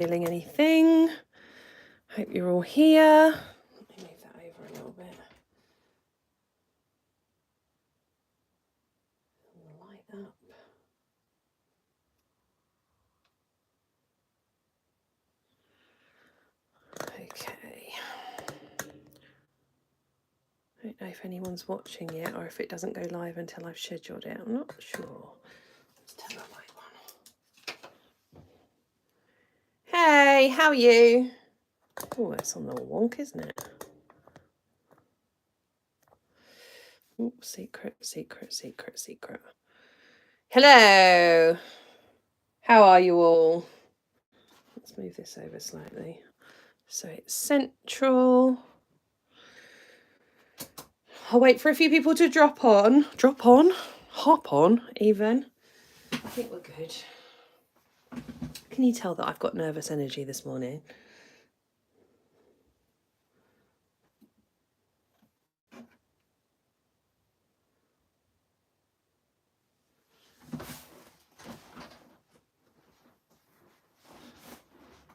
feeling anything. Hope you're all here. Let me move that over a little bit. Light up. Okay. I don't know if anyone's watching yet or if it doesn't go live until I've scheduled it. I'm not sure. Let's turn that light on. Hey, how are you? Oh, it's on the wonk, isn't it? Ooh, secret, secret, secret, secret. Hello. How are you all? Let's move this over slightly. So it's central. I'll wait for a few people to hop on even. I think we're good. Can you tell that I've got nervous energy this morning?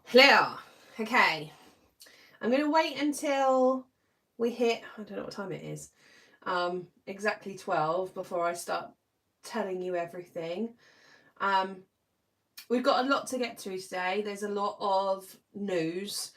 Clear. Okay. I'm going to wait until we hit, I don't know what time it is, exactly 12 before I start telling you everything. We've got a lot to get through today. There's a lot of news.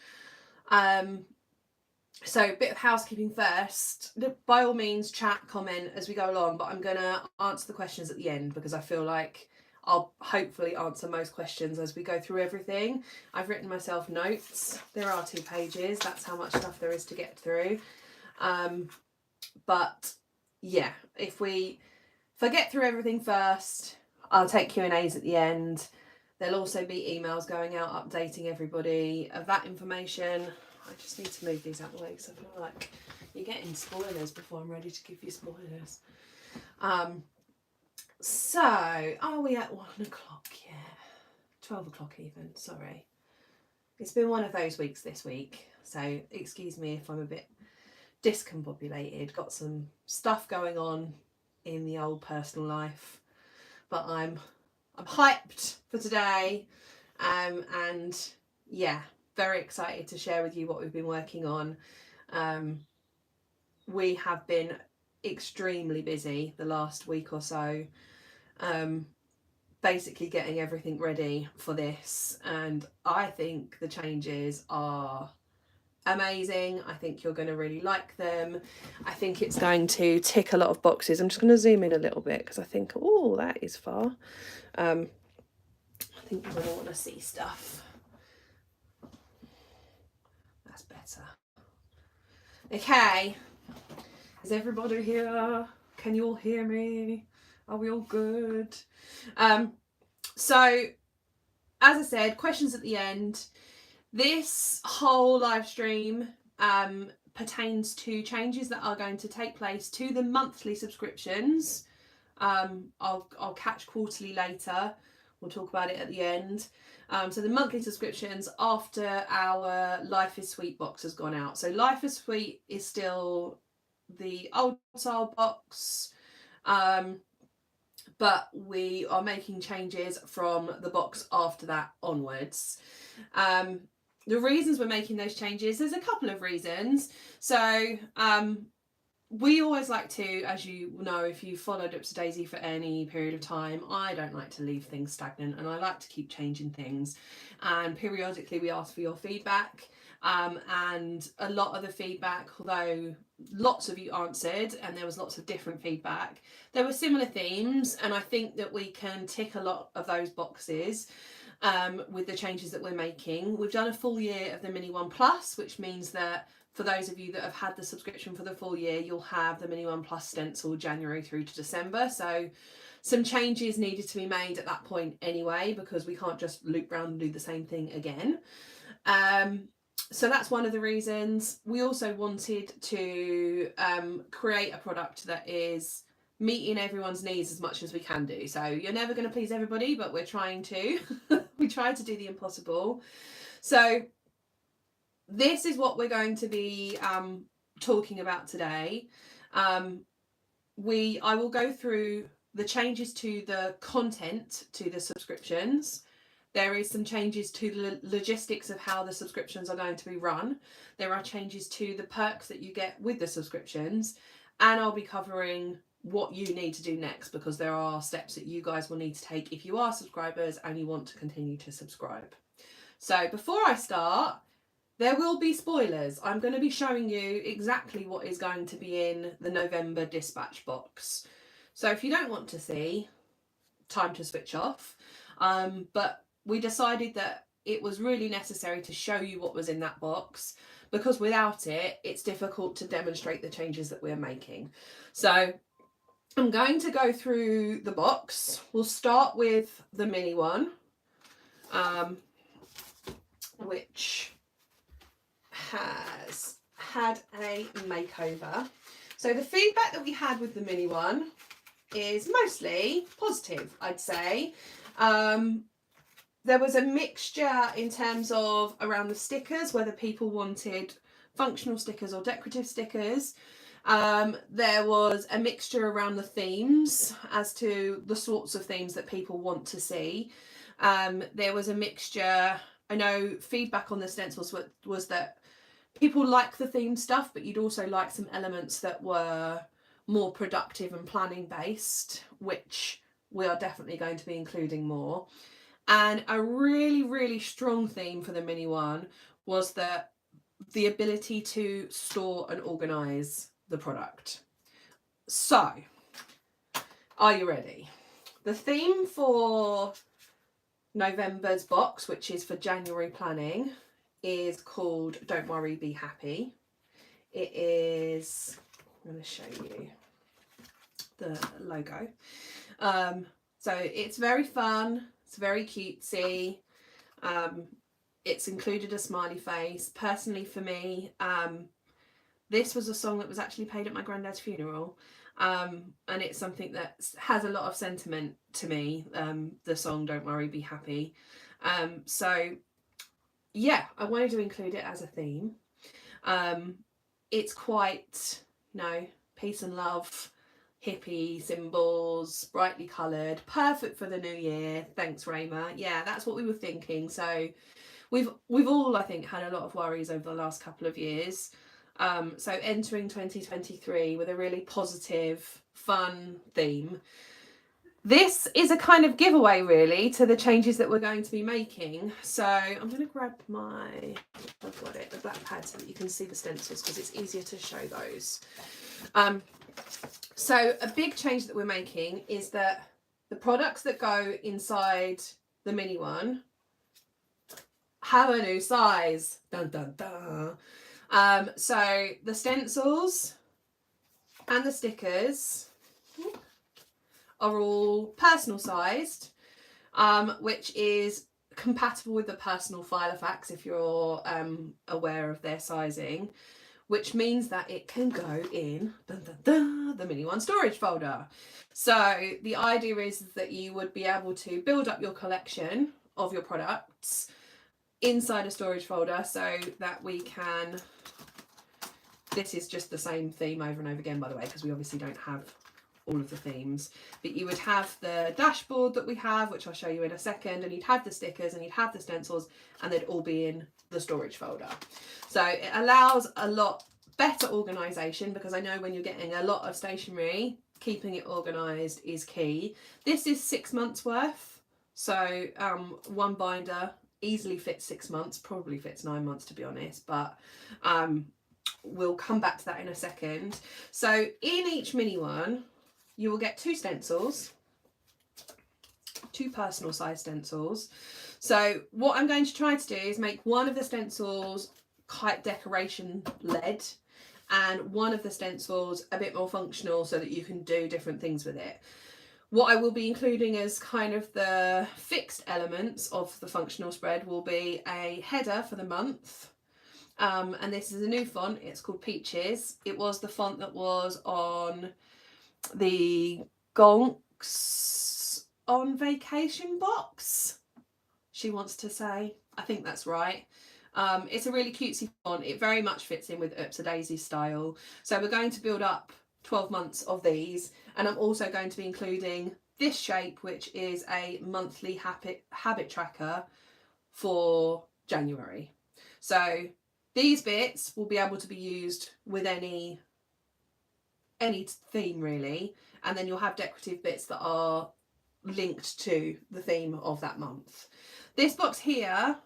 So a bit of housekeeping first. By all means, chat, comment as we go along, but I'm going to answer the questions at the end because I feel like I'll hopefully answer most questions as we go through everything. I've written myself notes. There are 2 pages. That's how much stuff there is to get through. But yeah, if I get through everything first, I'll take Q&As at the end. There'll also be emails going out updating everybody of that information. I just need to move these out of the way because I feel like you're getting spoilers before I'm ready to give you spoilers. So, are we at 1 o'clock? Yeah. 12 o'clock even, sorry. It's been one of those weeks this week, so excuse me if I'm a bit discombobulated. Got some stuff going on in the old personal life, but I'm hyped for today, and yeah, very excited to share with you what we've been working on. We have been extremely busy the last week or so, basically getting everything ready for this, and I think the changes are amazing. I think you're going to really like them. I think it's going to tick a lot of boxes. I'm just going to zoom in a little bit because I think, oh, that is far. I think you're going to want to see stuff. That's better. Okay. Is everybody here? Can you all hear me? Are we all good? So, as I said, questions at the end. This whole live stream pertains to changes that are going to take place to the monthly subscriptions. I'll catch quarterly later. We'll talk about it at the end. So the monthly subscriptions after our Life is Sweet box has gone out. So Life is Sweet is still the old style box, but we are making changes from the box after that onwards. The reasons we're making those changes, there's a couple of reasons. So we always like to, as you know, if you followed Upsadaisy for any period of time, I don't like to leave things stagnant and I like to keep changing things. And periodically we ask for your feedback. And a lot of the feedback, although lots of you answered and there was lots of different feedback, there were similar themes, and I think that we can tick a lot of those boxes. With the changes that we're making. We've done a full year of the Mini One Plus, which means that for those of you that have had the subscription for the full year, you'll have the Mini One Plus stencil January through to December. So some changes needed to be made at that point anyway, because we can't just loop around and do the same thing again. So that's one of the reasons. We also wanted to create a product that is meeting everyone's needs as much as we can do. So you're never going to please everybody, but we're trying to. We try to do the impossible. So this is what we're going to be talking about today. I will go through the changes to the content to the subscriptions. There is some changes to the logistics of how the subscriptions are going to be run. There are changes to the perks that you get with the subscriptions, and I'll be covering what you need to do next, because there are steps that you guys will need to take if you are subscribers and you want to continue to subscribe. So before I start, there will be spoilers. I'm going to be showing you exactly what is going to be in the November dispatch box. So if you don't want to see, time to switch off. But we decided that it was really necessary to show you what was in that box, because without it, it's difficult to demonstrate the changes that we're making. So I'm going to go through the box. We'll start with the mini one, which has had a makeover. So the feedback that we had with the mini one is mostly positive, I'd say. There was a mixture in terms of around the stickers, whether people wanted functional stickers or decorative stickers. There was a mixture around the themes as to the sorts of themes that people want to see. There was a mixture, I know feedback on the stencils was that people like the theme stuff, but you'd also like some elements that were more productive and planning based, which we are definitely going to be including more. And a really, really strong theme for the mini one was the ability to store and organise the product. So, are you ready? The theme for November's box, which is for January planning, is called Don't Worry, Be Happy. It is, I'm going to show you the logo. So it's very fun. It's very cutesy. It's included a smiley face. Personally for me, this was a song that was actually played at my granddad's funeral. And it's something that has a lot of sentiment to me, the song Don't Worry, Be Happy. So yeah, I wanted to include it as a theme. It's quite, peace and love, hippie symbols, brightly coloured, perfect for the new year. Thanks, Rayma. Yeah, that's what we were thinking. So we've all, I think, had a lot of worries over the last couple of years. So entering 2023 with a really positive, fun theme. This is a kind of giveaway, really, to the changes that we're going to be making. So I'm going to grab I've got it, the black pad, so that you can see the stencils, because it's easier to show those. So a big change that we're making is that the products that go inside the mini one have a new size. Dun, dun, dun. So the stencils and the stickers are all personal sized, which is compatible with the personal Filofax if you're aware of their sizing, which means that it can go in the mini one storage folder. So the idea is that you would be able to build up your collection of your products inside a storage folder, so that we can, this is just the same theme over and over again, by the way, because we obviously don't have all of the themes, but you would have the dashboard that we have, which I'll show you in a second, and you'd have the stickers and you'd have the stencils, and they'd all be in the storage folder. So it allows a lot better organisation, because I know when you're getting a lot of stationery, keeping it organised is key. This is 6 months worth, so one binder easily fits 6 months, probably fits 9 months to be honest, but we'll come back to that in a second. So in each mini one, you will get 2 stencils, 2 personal size stencils. So what I'm going to try to do is make one of the stencils quite decoration led, and one of the stencils a bit more functional so that you can do different things with it. What I will be including as kind of the fixed elements of the functional spread will be a header for the month. And this is a new font. It's called Peaches. It was the font that was on the Gonks on Vacation box, she wants to say. I think that's right. It's a really cutesy font. It very much fits in with Oops a Daisy style. So we're going to build up 12 months of these, and I'm also going to be including this shape, which is a monthly habit tracker for January. So these bits will be able to be used with any theme really, and then you'll have decorative bits that are linked to the theme of that month. This box here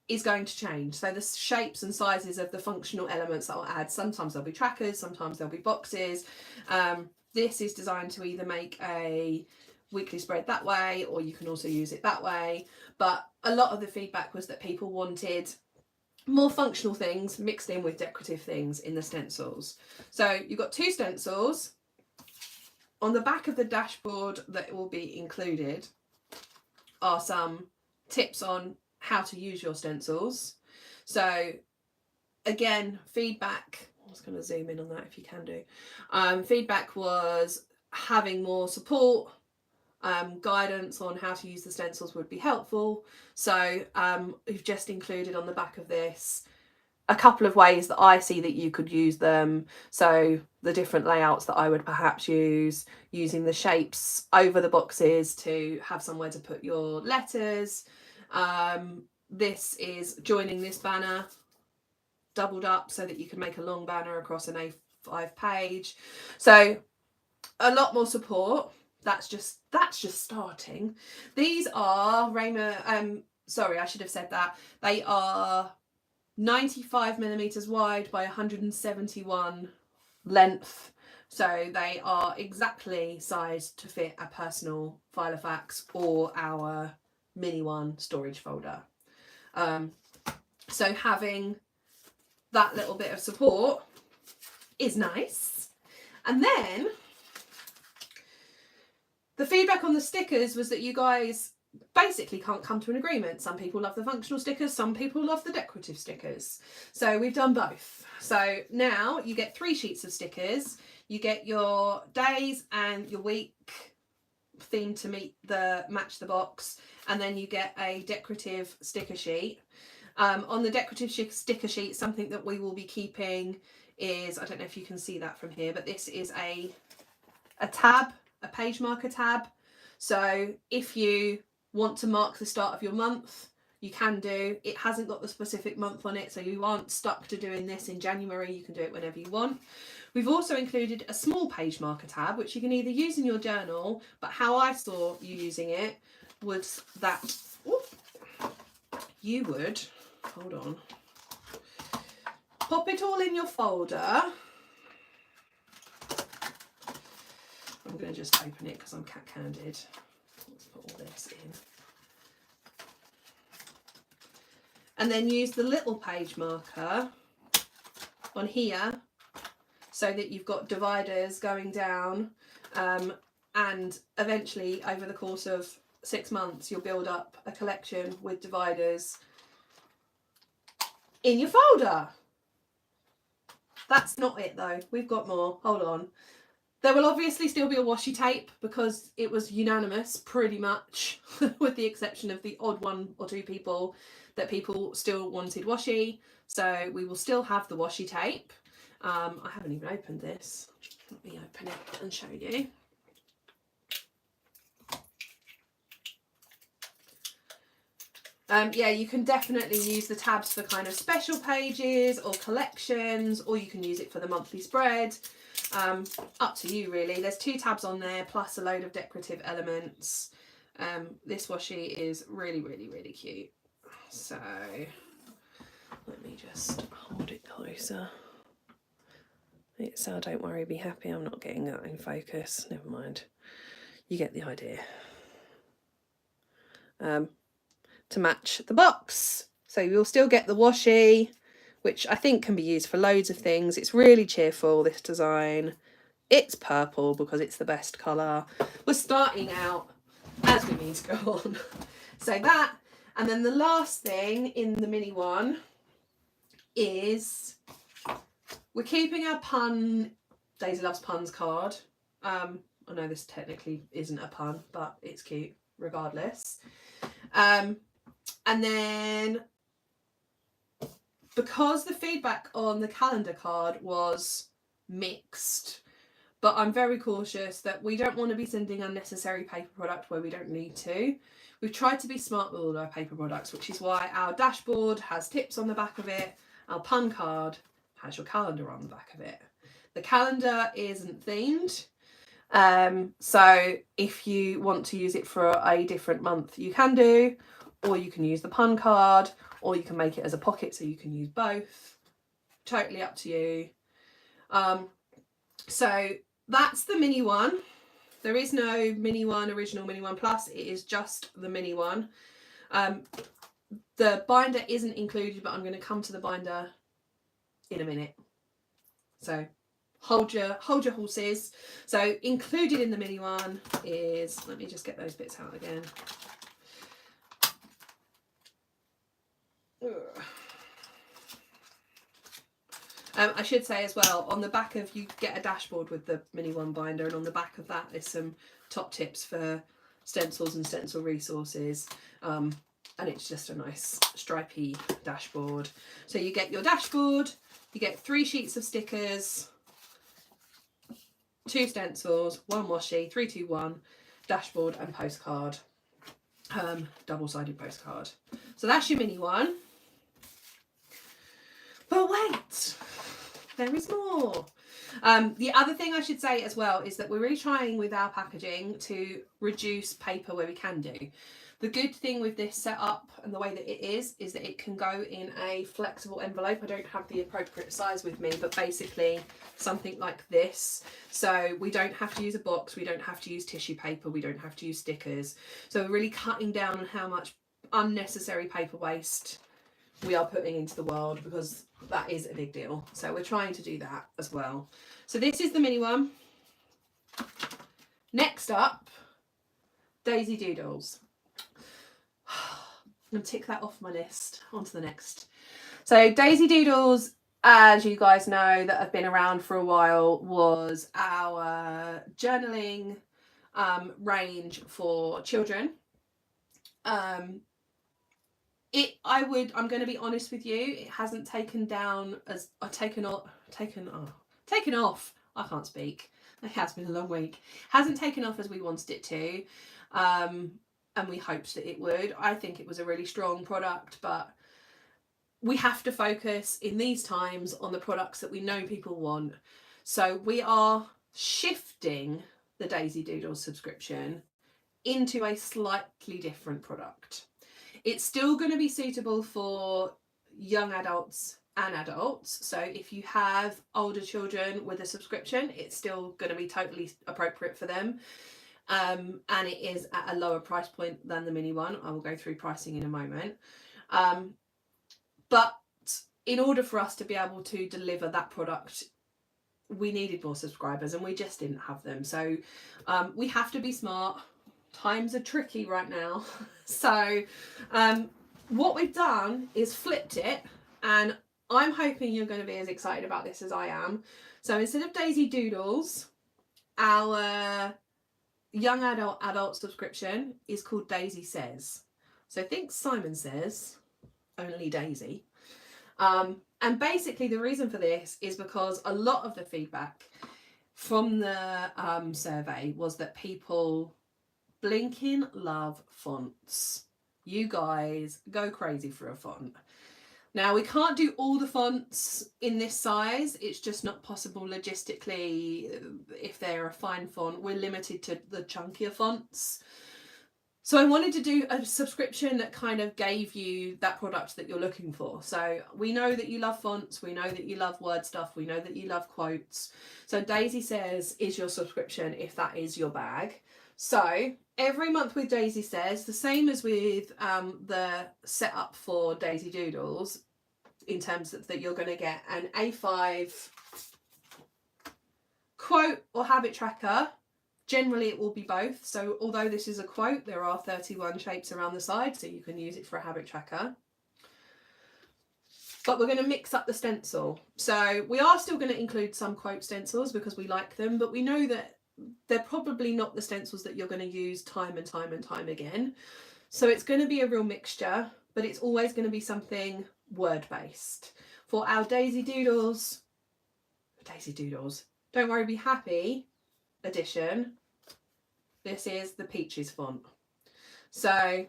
is going to change. So the shapes and sizes of the functional elements that I'll add, sometimes there'll be trackers, sometimes there'll be boxes. This is designed to either make a weekly spread that way, or you can also use it that way. But a lot of the feedback was that people wanted more functional things mixed in with decorative things in the stencils. So you've got 2 stencils. On the back of the dashboard that will be included are some tips on how to use your stencils. So again, feedback, I was going to zoom in on that if you can do. Feedback was having more support, guidance on how to use the stencils would be helpful. So we've just included on the back of this a couple of ways that I see that you could use them. So the different layouts that I would perhaps use, using the shapes over the boxes to have somewhere to put your letters. This is joining this banner doubled up so that you can make a long banner across an A5 page. So a lot more support. That's just starting. These are Rayma, sorry, I should have said that. They are 95 millimeters wide by 171 length. So they are exactly sized to fit a personal Filofax or our mini one storage folder. So having that little bit of support is nice. And then the feedback on the stickers was that you guys basically can't come to an agreement. Some people love the functional stickers, some people love the decorative stickers. So we've done both. So now you get 3 sheets of stickers. You get your days and your week theme to match the box, and then you get a decorative sticker sheet. On the decorative sticker sheet, something that we will be keeping is, I don't know if you can see that from here, but this is a tab, a page marker tab. So if you want to mark the start of your month, you can do. It hasn't got the specific month on it, so you aren't stuck to doing this in January. You can do it whenever you want. We've also included a small page marker tab, which you can either use in your journal, but how I saw you using it was that you would, hold on, pop it all in your folder. I'm going to just open it because I'm cat-candid. Let's put all this in. And then use the little page marker on here so that you've got dividers going down, and eventually over the course of 6 months you'll build up a collection with dividers in your folder. That's not it though, we've got more, hold on. There will obviously still be a washi tape because it was unanimous pretty much with the exception of the odd 1 or 2 people that people still wanted washi. So we will still have the washi tape. I haven't even opened this. Let me open it and show you. Yeah, you can definitely use the tabs for kind of special pages or collections, or you can use it for the monthly spread. Up to you really. There's 2 tabs on there plus a load of decorative elements. This washi is really, really, really cute. So let me just hold it closer. It's don't worry, be happy. I'm not getting that in focus. Never mind. You get the idea. To match the box. So you'll still get the washi, which I think can be used for loads of things. It's really cheerful, this design. It's purple because it's the best colour. We're starting out as we need to go on. So that, and then the last thing in the mini one is we're keeping our pun, Daisy Loves Puns card. I know this technically isn't a pun, but it's cute regardless. And then because the feedback on the calendar card was mixed, but I'm very cautious that we don't want to be sending unnecessary paper product where we don't need to. We've tried to be smart with all our paper products, which is why our dashboard has tips on the back of it. Our pun card has your calendar on the back of it. The calendar isn't themed. So if you want to use it for a different month, you can do, or you can use the pun card, or you can make it as a pocket so you can use both. Totally up to you. So that's the mini one. There is no mini one, original mini one plus. It is just the mini one. The binder isn't included, but I'm going to come to the binder in a minute. So hold your horses. So included in the mini one is, let me just get those bits out again. I should say as well, on the back of, you get a dashboard with the mini one binder, and on the back of that is some top tips for stencils and stencil resources. And it's just a nice stripy dashboard. So you get your dashboard, you get 3 sheets of stickers, 2 stencils, 1 washi, 3, 2, 1, dashboard and postcard, double-sided postcard. So that's your mini one. But wait, there is more. The other thing I should say as well is that we're really trying with our packaging to reduce paper where we can do. The good thing with this setup and the way that it is that it can go in a flexible envelope. I don't have the appropriate size with me, but basically something like this. So we don't have to use a box, we don't have to use tissue paper, we don't have to use stickers. So we're really cutting down on how much unnecessary paper waste we are putting into the world, because that is a big deal. So we're trying to do that as well. So this is the mini one. Next up, Daisy Doodles. I'm going to tick that off my list. On to the next. So Daisy Doodles, as you guys know that have been around for a while, was our journaling range for children. I'm going to be honest with you, it hasn't taken down as taken off. I can't speak. It has been a long week. Hasn't taken off as we wanted it to. And we hoped that it would. I think it was a really strong product, but we have to focus in these times on the products that we know people want. So we are shifting the Daisy Doodles subscription into a slightly different product. It's still going to be suitable for young adults and adults. So if you have older children with a subscription, it's still going to be totally appropriate for them. And it is at a lower price point than the mini one. I will go through pricing in a moment. But in order for us to be able to deliver that product, we needed more subscribers, and we just didn't have them. So we have to be smart. Times are tricky right now. So what we've done is flipped it, and I'm hoping you're going to be as excited about this as I am. So instead of Daisy Doodles, our young adult subscription is called Daisy Says. So think Simon Says, only Daisy. And basically the reason for this is because a lot of the feedback from the survey was that people blinking love fonts. You guys go crazy for a font. Now, we can't do all the fonts in this size. It's just not possible logistically. If they're a fine font, we're limited to the chunkier fonts. So I wanted to do a subscription that kind of gave you that product that you're looking for. So we know that you love fonts. We know that you love word stuff. We know that you love quotes. So Daisy Says is your subscription if that is your bag. So every month with Daisy Says, the same as with the setup for Daisy Doodles, in terms of that you're going to get an A5 quote or habit tracker. Generally it will be both. So although this is a quote, there are 31 shapes around the side, so you can use it for a habit tracker. But we're going to mix up the stencil. So we are still going to include some quote stencils because we like them, but we know that they're probably not the stencils that you're going to use time and time and time again. So it's going to be a real mixture, but it's always going to be something word-based. For our Daisy Doodles, don't worry, be happy. edition, this is the Peaches font. So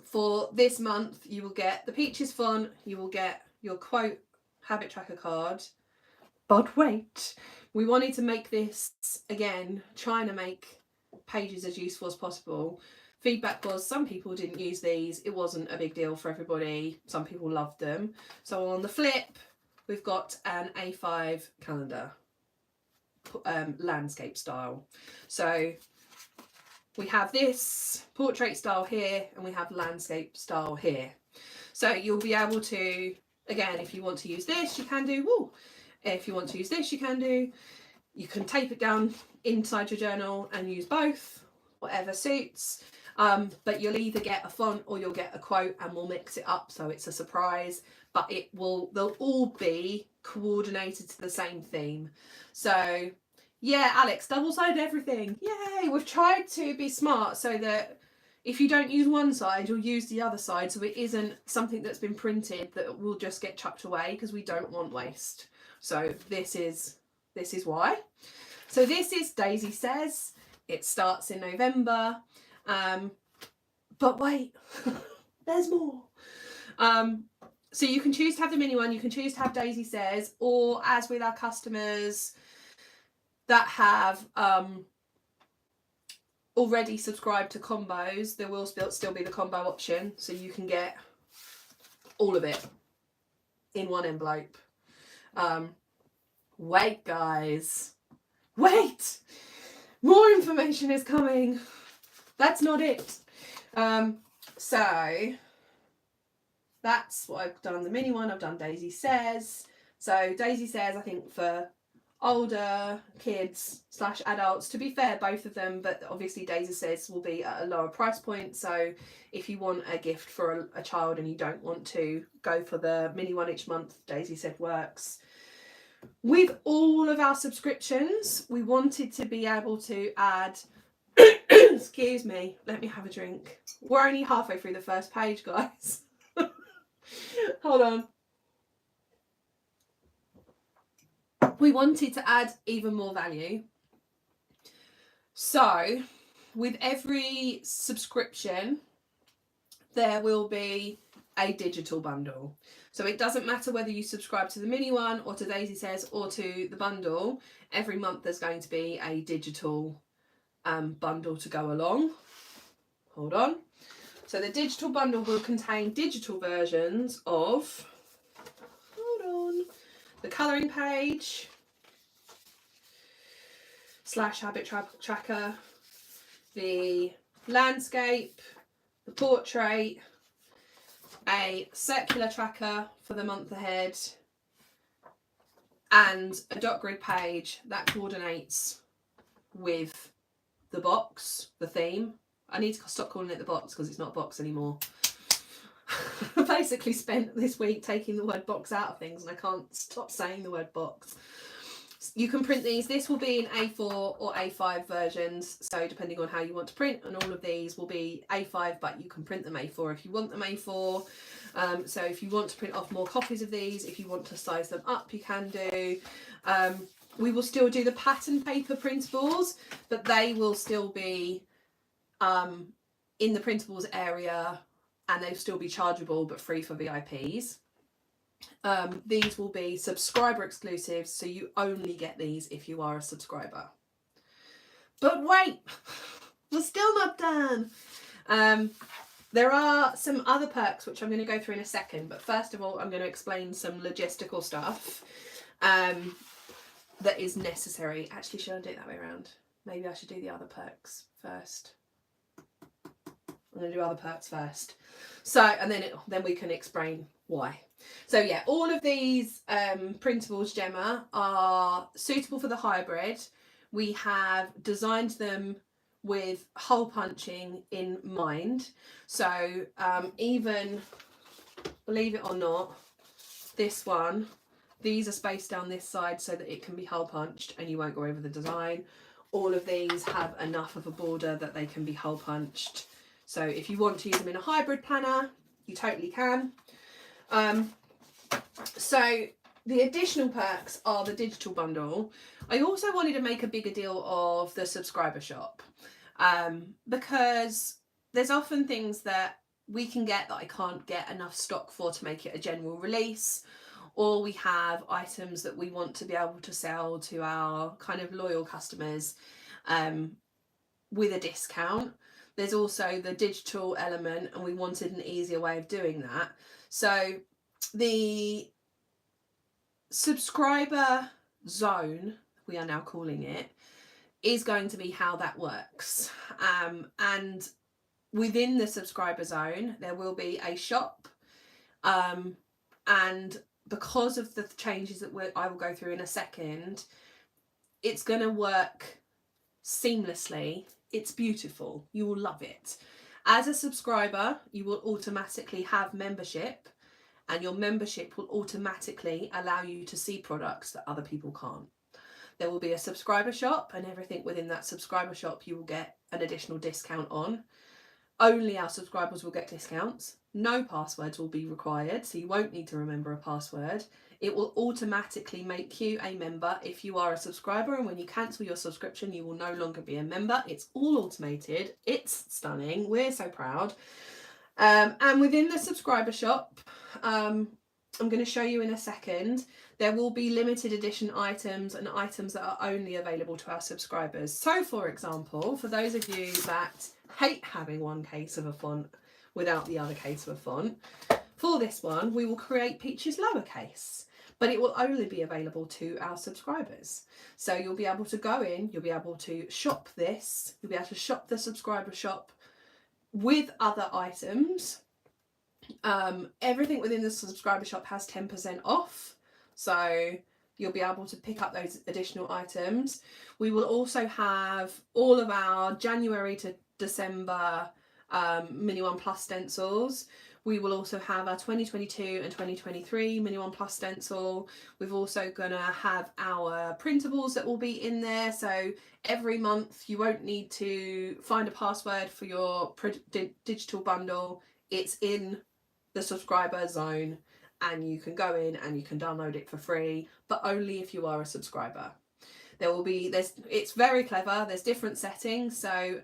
for this month, you will get the Peaches font, you will get your quote habit tracker card. But wait, we wanted to make this, again, trying to make pages as useful as possible. Feedback was some people didn't use these. It wasn't a big deal for everybody. Some people loved them. So on the flip, we've got an A5 calendar, landscape style. So we have this portrait style here and we have landscape style here. So you'll be able to, again, if you want to use this, you can do. Woo, if you want to use this, you can do. You can tape it down inside your journal and use both, whatever suits. But you'll either get a font or you'll get a quote, and we'll mix it up so it's a surprise. But they'll all be coordinated to the same theme. So yeah, Alex, double-sided everything. Yay! We've tried to be smart so that if you don't use one side, you'll use the other side, so it isn't something that's been printed that will just get chucked away, because we don't want waste. So this is why. So this is Daisy Says. It starts in November. But wait, there's more. So you can choose to have the mini one, you can choose to have Daisy Says, or as with our customers that have already subscribed to combos, there will still be the combo option, so you can get all of it in one envelope. Wait, guys, wait, more information is coming. That's not it. So that's what I've done. The mini one, I've done Daisy Says. So Daisy Says, I think for older kids / adults, to be fair, both of them, but obviously Daisy Says will be at a lower price point. So if you want a gift for a child and you don't want to go for the mini one each month, Daisy Said works. With all of our subscriptions, we wanted to be able to add excuse me, let me have a drink. We're only halfway through the first page, guys. Hold on. We wanted to add even more value. So with every subscription, there will be a digital bundle. So it doesn't matter whether you subscribe to the mini one or to Daisy Says or to the bundle. Every month there's going to be a digital bundle to go along. Hold on. So the digital bundle will contain digital versions of, hold on, the colouring page / habit tracker, the landscape, the portrait, a circular tracker for the month ahead, and a dot grid page that coordinates with the box, the theme. I need to stop calling it the box because it's not a box anymore. I basically spent this week taking the word box out of things and I can't stop saying the word box. You can print these. This will be in A4 or A5 versions, so depending on how you want to print, and all of these will be A5, but you can print them A4 if you want them A4. So if you want to print off more copies of these, if you want to size them up, you can do. We will still do the pattern paper printables, but they will still be in the printables area, and they'll still be chargeable but free for VIPs. These will be subscriber exclusives, so you only get these if you are a subscriber. But wait, we're still not done. There are some other perks which I'm going to go through in a second, but first of all I'm going to explain some logistical stuff that is necessary. Actually, should I do it that way around? Maybe I should do the other perks first. I'm going to do other perks first. So, and then we can explain why. So yeah, all of these printables, Gemma, are suitable for the hybrid. We have designed them with hole punching in mind. So even, believe it or not, this one, these are spaced down this side so that it can be hole punched and you won't go over the design. All of these have enough of a border that they can be hole punched. So if you want to use them in a hybrid planner, you totally can. So the additional perks are the digital bundle. I also wanted to make a bigger deal of the subscriber shop, because there's often things that we can get that I can't get enough stock for to make it a general release, or we have items that we want to be able to sell to our kind of loyal customers with a discount. There's also the digital element, and we wanted an easier way of doing that. So the subscriber zone, we are now calling it, is going to be how that works. And within the subscriber zone, there will be a shop. And because of the changes that I will go through in a second, it's going to work seamlessly. It's beautiful. You will love it. As a subscriber, you will automatically have membership, and your membership will automatically allow you to see products that other people can't. There will be a subscriber shop, and everything within that subscriber shop you will get an additional discount on. Only our subscribers will get discounts. No passwords will be required, so you won't need to remember a password. It will automatically make you a member if you are a subscriber, and when you cancel your subscription, you will no longer be a member. It's all automated. It's stunning. We're so proud. And within the subscriber shop, I'm going to show you in a second, there will be limited edition items and items that are only available to our subscribers. So, for example, for those of you that hate having one case of a font without the other case of a font, for this one, we will create Peaches lowercase, but it will only be available to our subscribers. So you'll be able to go in, you'll be able to shop this, you'll be able to shop the subscriber shop with other items. Everything within the subscriber shop has 10% off, so you'll be able to pick up those additional items. We will also have all of our January to December Mini One Plus stencils. We will also have our 2022 and 2023 Mini One Plus stencil. We've also going to have our printables that will be in there. So every month you won't need to find a password for your digital bundle. It's in the subscriber zone, and you can go in and you can download it for free, but only if you are a subscriber. It's very clever. There's different settings. So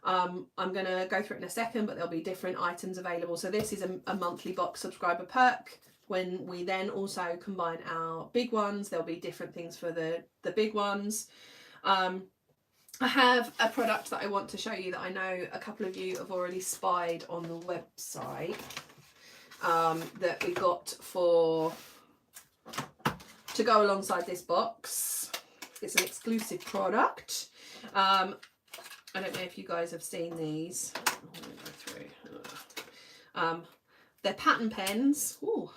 I'm going to go through it in a second, but there'll be different items available. So this is a monthly box subscriber perk. When we then also combine our big ones, there'll be different things for the big ones. I have a product that I want to show you that I know a couple of you have already spied on the website, that we got to go alongside this box. It's an exclusive product. I don't know if you guys have seen these. They're pattern pens. Ooh.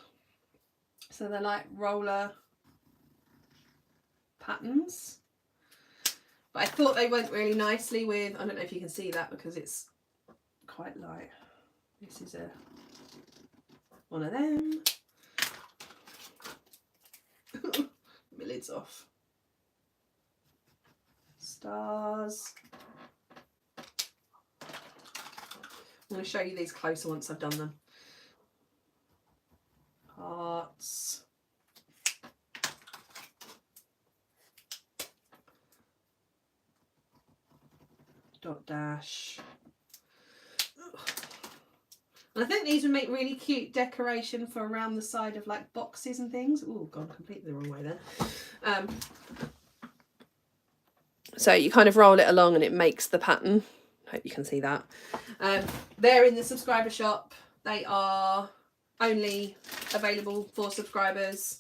So they're like roller patterns. But I thought they went really nicely with, I don't know if you can see that because it's quite light. This is one of them. My lid's off. Stars. I'm going to show you these closer once I've done them. Hearts. Dot dash. And I think these would make really cute decoration for around the side of like boxes and things. Oh, gone completely the wrong way then. So you kind of roll it along and it makes the pattern. Hope you can see that. They're in the subscriber shop. They are only available for subscribers,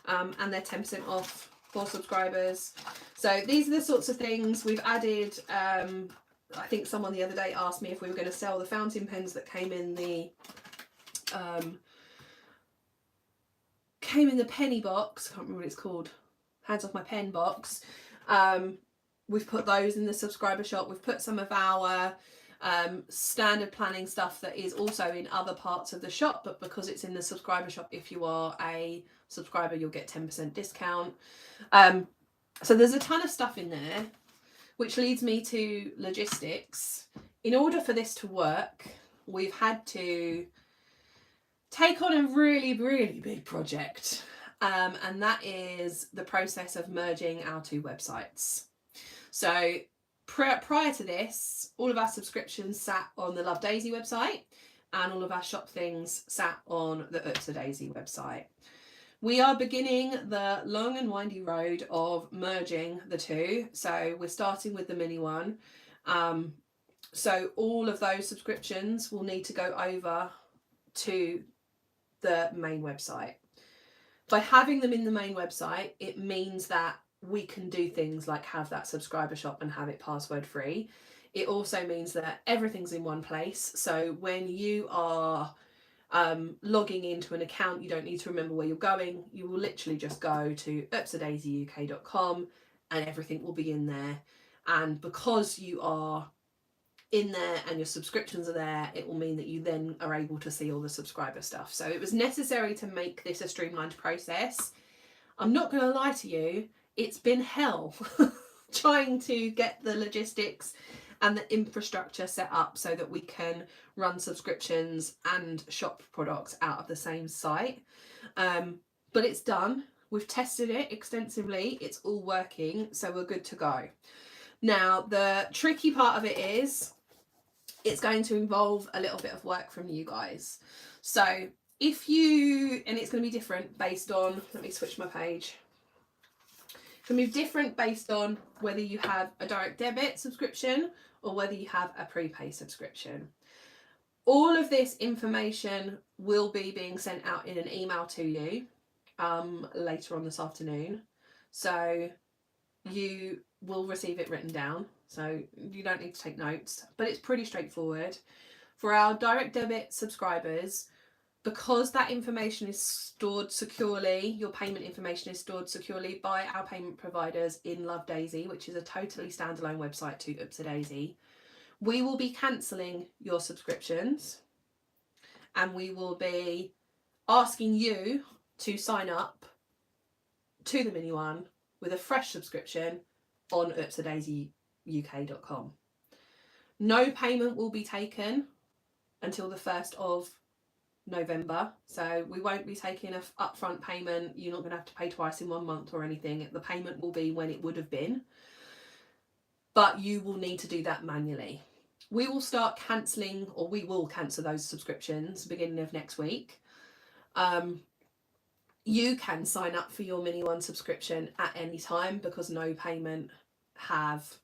and they're 10% off for subscribers. So these are the sorts of things we've added. I think someone the other day asked me if we were going to sell the fountain pens that came in the penny box. I can't remember what it's called. Hands off my pen box. We've put those in the subscriber shop. We've put some of our standard planning stuff that is also in other parts of the shop, but because it's in the subscriber shop, if you are a subscriber, you'll get 10% discount. So there's a ton of stuff in there, which leads me to logistics. In order for this to work, we've had to take on a really, really big project. and that is the process of merging our two websites. So prior to this, all of our subscriptions sat on the Love Daisy website, and all of our shop things sat on the Upsadaisy website. We are beginning the long and windy road of merging the two. So we're starting with the mini one. So all of those subscriptions will need to go over to the main website. By having them in the main website, it means that we can do things like have that subscriber shop and have it password free. It also means that everything's in one place. So when you are logging into an account, you don't need to remember where you're going. You will literally just go to upsadaisyuk.com and everything will be in there. And because you are in there and your subscriptions are there, it will mean that you then are able to see all the subscriber stuff. So it was necessary to make this a streamlined process. I'm not going to lie to you, it's been hell trying to get the logistics and the infrastructure set up so that we can run subscriptions and shop products out of the same site. But it's done. We've tested it extensively. It's all working, so we're good to go. Now, the tricky part of it is it's going to involve a little bit of work from you guys. So if you, and it's going to be different based on, let me switch my page. It's going to be different based on whether you have a direct debit subscription or whether you have a prepay subscription. All of this information will be being sent out in an email to you later on this afternoon. So you will receive it written down. So you don't need to take notes, but it's pretty straightforward. For our direct debit subscribers, because that information is stored securely, your payment information is stored securely by our payment providers in Love Daisy, which is a totally standalone website to Upsadaisy, we will be cancelling your subscriptions and we will be asking you to sign up to the mini one with a fresh subscription on upsadaisyuk.com. No payment will be taken until the 1st of November, so we won't be taking an upfront payment. You're not going to have to pay twice in 1 month or anything. The payment will be when it would have been, but you will need to do that manually. We will start cancelling, or we will cancel those subscriptions beginning of next week. You can sign up for your mini one subscription at any time because no payment has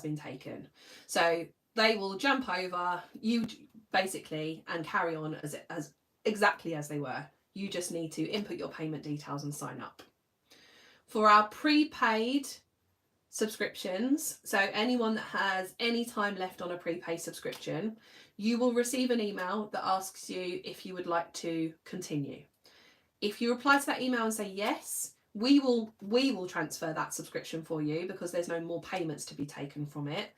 been taken. So they will jump over you basically and carry on as exactly as they were. You just need to input your payment details and sign up. For our prepaid subscriptions, so anyone that has any time left on a prepaid subscription, you will receive an email that asks you if you would like to continue. If you reply to that email and say yes, we will transfer that subscription for you because there's no more payments to be taken from it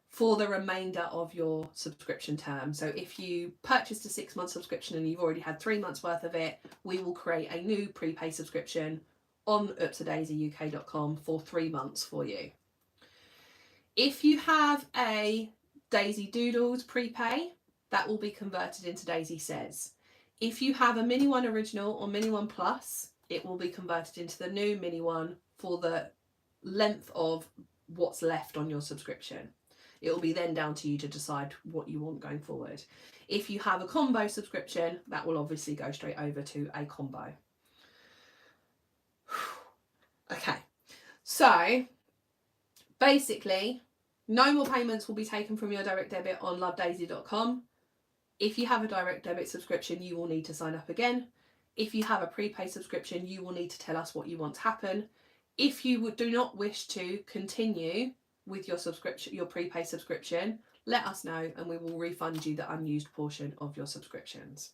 for the remainder of your subscription term. So if you purchased a 6-month subscription and you've already had 3 months worth of it, we will create a new prepay subscription on upsadaisyuk.com for 3 months for you. If you have a Daisy Doodles prepay, that will be converted into Daisy Says. If you have a Mini One Original or Mini One Plus, it will be converted into the new Mini One for the length of what's left on your subscription. It will be then down to you to decide what you want going forward. If you have a combo subscription, that will obviously go straight over to a combo. Okay, so basically, no more payments will be taken from your direct debit on lovedaisy.com. If you have a direct debit subscription, you will need to sign up again. If you have a prepaid subscription, you will need to tell us what you want to happen. If you do not wish to continue with your subscription, your prepaid subscription, let us know and we will refund you the unused portion of your subscriptions.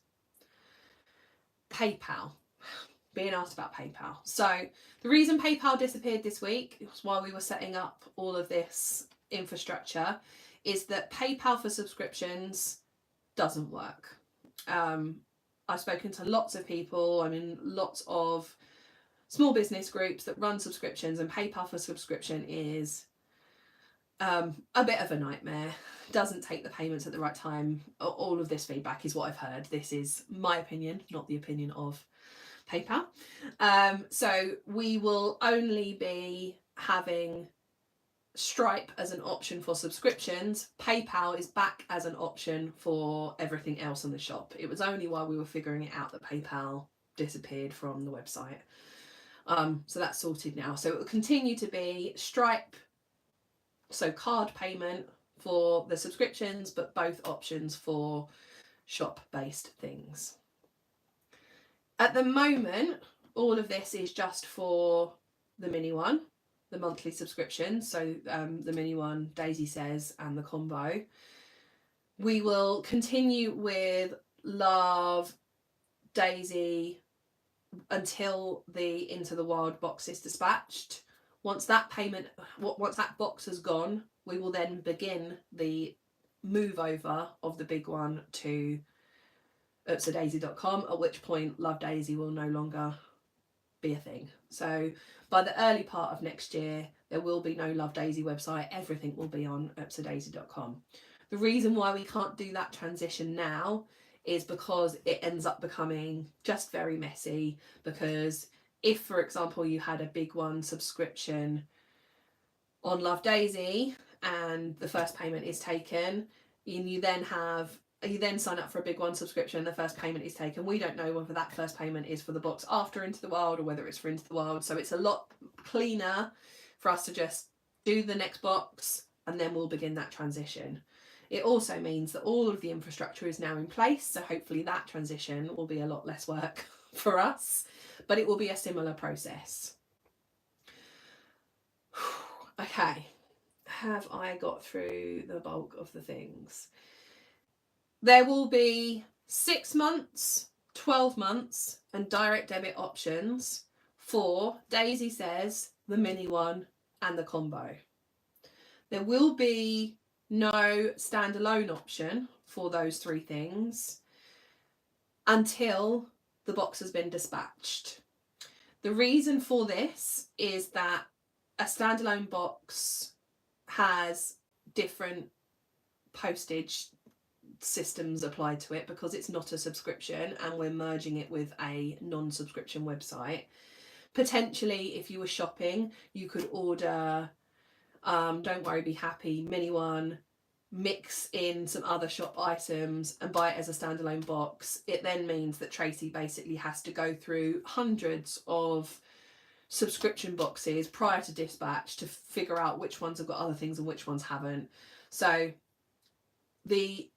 PayPal. Being asked about PayPal. So the reason PayPal disappeared this week while we were setting up all of this infrastructure is that PayPal for subscriptions doesn't work. I've spoken to lots of people. I'm in lots of small business groups that run subscriptions, and PayPal for subscription is a bit of a nightmare. Doesn't take the payments at the right time. All of this feedback is what I've heard. This is my opinion, not the opinion of PayPal. So we will only be having Stripe as an option for subscriptions. PayPal is back as an option for everything else in the shop. It was only while we were figuring it out that PayPal disappeared from the website. So that's sorted now. So it will continue to be Stripe, so card payment for the subscriptions, but both options for shop-based things. At the moment, all of this is just for the mini one, the monthly subscription. So the mini one, Daisy Says, and the combo. We will continue with Love Daisy until the Into the Wild box is dispatched. Once that box has gone, we will then begin the move over of the big one to oopsadaisy.com, at which point Love Daisy will no longer be a thing. So by the early part of next year, there will be no Love Daisy website. Everything will be on oopsadaisy.com. The reason why we can't do that transition now is because it ends up becoming just very messy. Because if, for example, you had a big one subscription on Love Daisy and the first payment is taken, and you then sign up for a big one subscription and the first payment is taken, we don't know whether that first payment is for the box after Into the Wild or whether it's for Into the Wild. So it's a lot cleaner for us to just do the next box and then we'll begin that transition. It also means that all of the infrastructure is now in place, so hopefully that transition will be a lot less work for us, but it will be a similar process. Okay, have I got through the bulk of the things? There will be 6 months, 12 months, and direct debit options for Daisy Says, the mini one, and the combo. There will be no standalone option for those 3 things until the box has been dispatched. The reason for this is that a standalone box has different postage systems applied to it because it's not a subscription and we're merging it with a non-subscription website. Potentially, if you were shopping, you could order Don't Worry Be Happy mini one, mix in some other shop items and buy it as a standalone box. It then means that Tracy basically has to go through hundreds of subscription boxes prior to dispatch to figure out which ones have got other things and which ones haven't. So the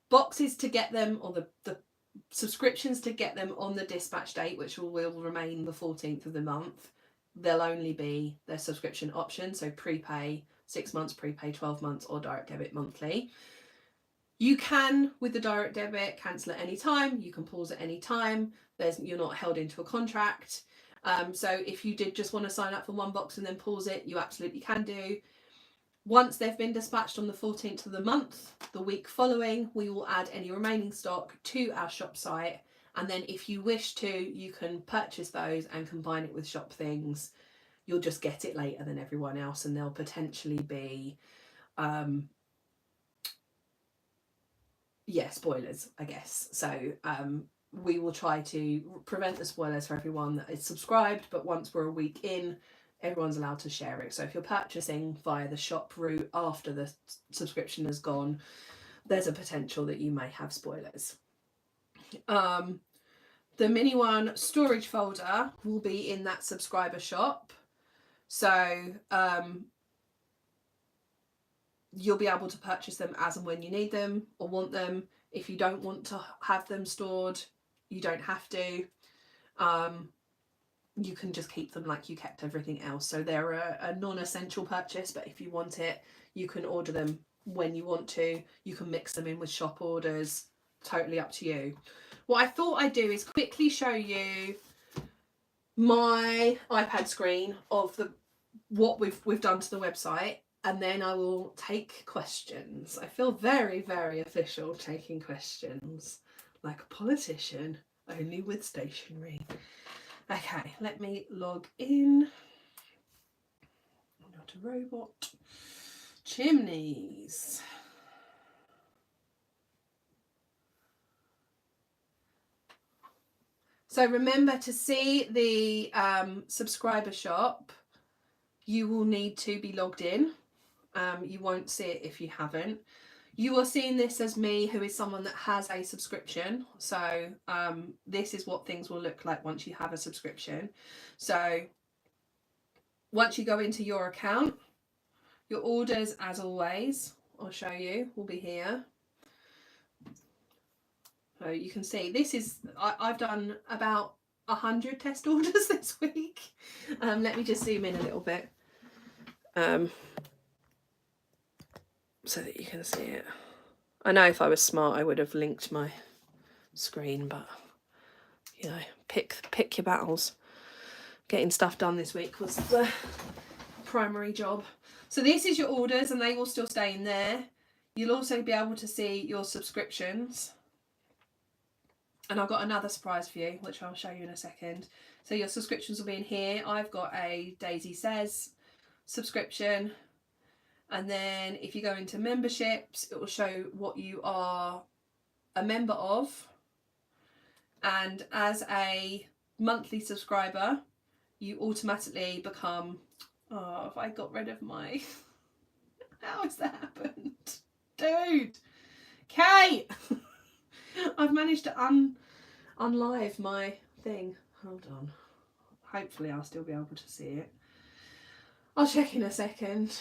boxes to get them, or the subscriptions to get them on the dispatch date, which will remain the 14th of the month, they'll only be their subscription option. So prepay 6 months, prepay 12 months, or direct debit monthly. You can, with the direct debit, cancel at any time. You can pause at any time. You're not held into a contract. So if you did just want to sign up for one box and then pause it, you absolutely can do. Once they've been dispatched on the 14th of the month, the week following, we will add any remaining stock to our shop site. And then if you wish to, you can purchase those and combine it with shop things. You'll just get it later than everyone else, and they'll potentially be, spoilers, I guess. So we will try to prevent the spoilers for everyone that is subscribed, but once we're a week in, everyone's allowed to share it. So if you're purchasing via the shop route after the subscription has gone, there's a potential that you may have spoilers. The mini one storage folder will be in that subscriber shop. So you'll be able to purchase them as and when you need them or want them. If you don't want to have them stored, you don't have to. You can just keep them like you kept everything else. So they're a non-essential purchase, but if you want it, you can order them when you want to. You can mix them in with shop orders. Totally up to you. What I thought I'd do is quickly show you my iPad screen of what we've done to the website, and then I will take questions. I feel very, very official taking questions, like a politician, only with stationery. Okay, let me log in. I'm not a robot. Chimneys. So remember, to see the subscriber shop, you will need to be logged in. You won't see it if you haven't. You are seeing this as me, who is someone that has a subscription. So this is what things will look like once you have a subscription. So once you go into your account, your orders, as always, I'll show you, will be here. So you can see this is, I've done about 100 test orders this week. Let me just zoom in a little bit so that you can see it. I know if I was smart I would have linked my screen, but you know, pick your battles. Getting stuff done this week was the primary job. So this is your orders, and they will still stay in there. You'll also be able to see your subscriptions. And I've got another surprise for you, which I'll show you in a second. So your subscriptions will be in here. I've got a Daisy Says subscription. And then if you go into memberships, it will show what you are a member of. And as a monthly subscriber, you automatically become... Oh, have I got rid of my... How has that happened? Dude! Kate! I've managed to unlive my thing. Hold on. Hopefully I'll still be able to see it. I'll check in a second.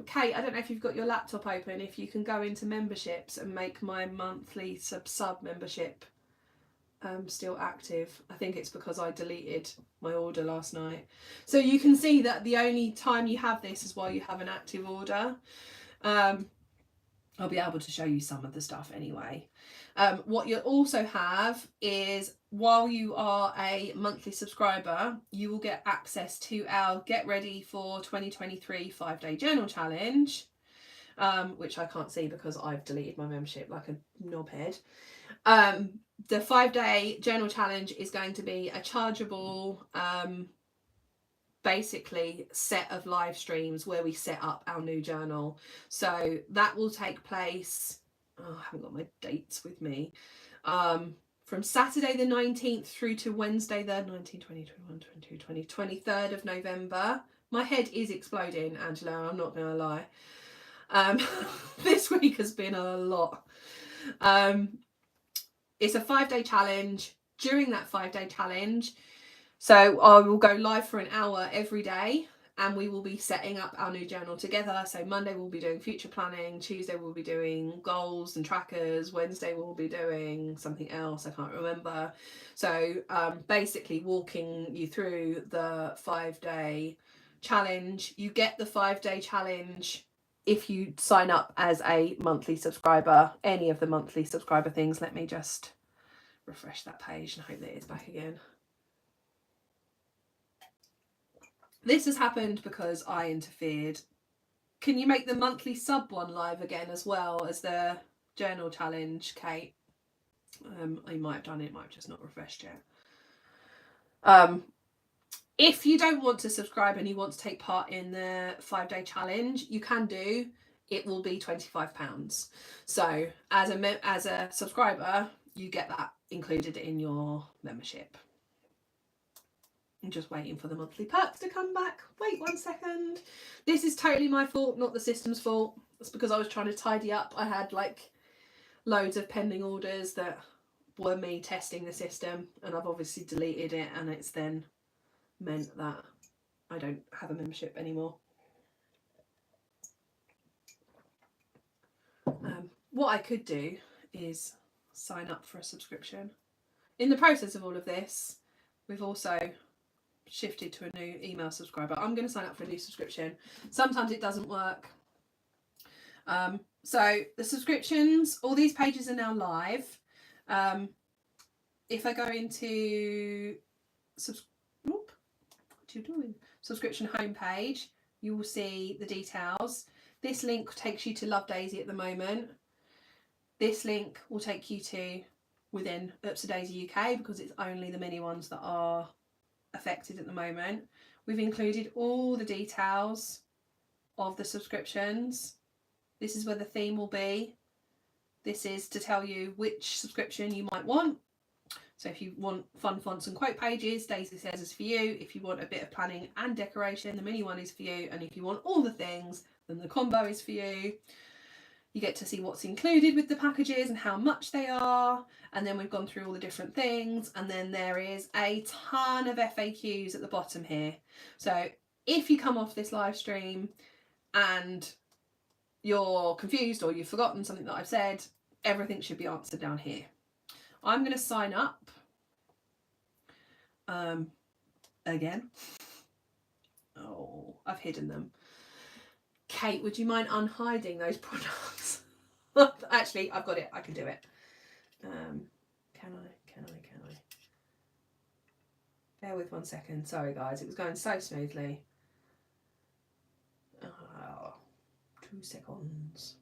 Kate, I don't know if you've got your laptop open, if you can go into memberships and make my monthly sub membership still active. I think it's because I deleted my order last night. So you can see that the only time you have this is while you have an active order. I'll be able to show you some of the stuff anyway. What you'll also have is, while you are a monthly subscriber, you will get access to our Get Ready for 2023 5-day journal challenge, which I can't see because I've deleted my membership like a knobhead. The 5-day journal challenge is going to be a chargeable basically set of live streams where we set up our new journal. So that will take place, I haven't got my dates with me, from Saturday the 19th through to Wednesday the 19th, 20, 21, 22, 20, 23rd of November. My head is exploding, Angela, I'm not gonna lie. This week has been a lot. It's a 5-day challenge. During that 5-day challenge, so I will go live for an hour every day, and we will be setting up our new journal together. So Monday we'll be doing future planning, Tuesday we'll be doing goals and trackers, Wednesday we'll be doing something else, I can't remember. So basically walking you through the 5-day challenge. You get the 5-day challenge if you sign up as a monthly subscriber, any of the monthly subscriber things. Let me just refresh that page and hope that it's back again. This has happened because I interfered. Can you make the monthly sub one live again as well as the journal challenge, Kate? I might have done it, might have just not refreshed yet. If you don't want to subscribe and you want to take part in the 5-day challenge, you can do. It will be £25. So as a subscriber, you get that included in your membership. I'm just waiting for the monthly perks to come back. Wait 1 second. This is totally my fault, not the system's fault. It's because I was trying to tidy up. I had like loads of pending orders that were me testing the system, and I've obviously deleted it, and it's then meant that I don't have a membership anymore. What I could do is sign up for a subscription. In the process of all of this, we've also shifted to a new email subscriber. I'm going to sign up for a new subscription. Sometimes it doesn't work. So the subscriptions, all these pages are now live. If I go into subscription homepage, you will see the details. This link takes you to Love Daisy at the moment. This link will take you to within Upsadaisy UK, because it's only the mini ones that are affected at the moment. We've included all the details of the subscriptions. This is where the theme will be. This is to tell you which subscription you might want. So if you want fun fonts and quote pages, Daisy Says is for you. If you want a bit of planning and decoration, the mini one is for you. And if you want all the things, then the combo is for you. You get to see what's included with the packages and how much they are. And then we've gone through all the different things. And then there is a ton of FAQs at the bottom here. So if you come off this live stream and you're confused or you've forgotten something that I've said, everything should be answered down here. I'm going to sign up again. Oh, I've hidden them. Kate, would you mind unhiding those products? Actually, I've got it. I can do it. Can I? Bear with 1 second. Sorry, guys. It was going so smoothly. 2 seconds.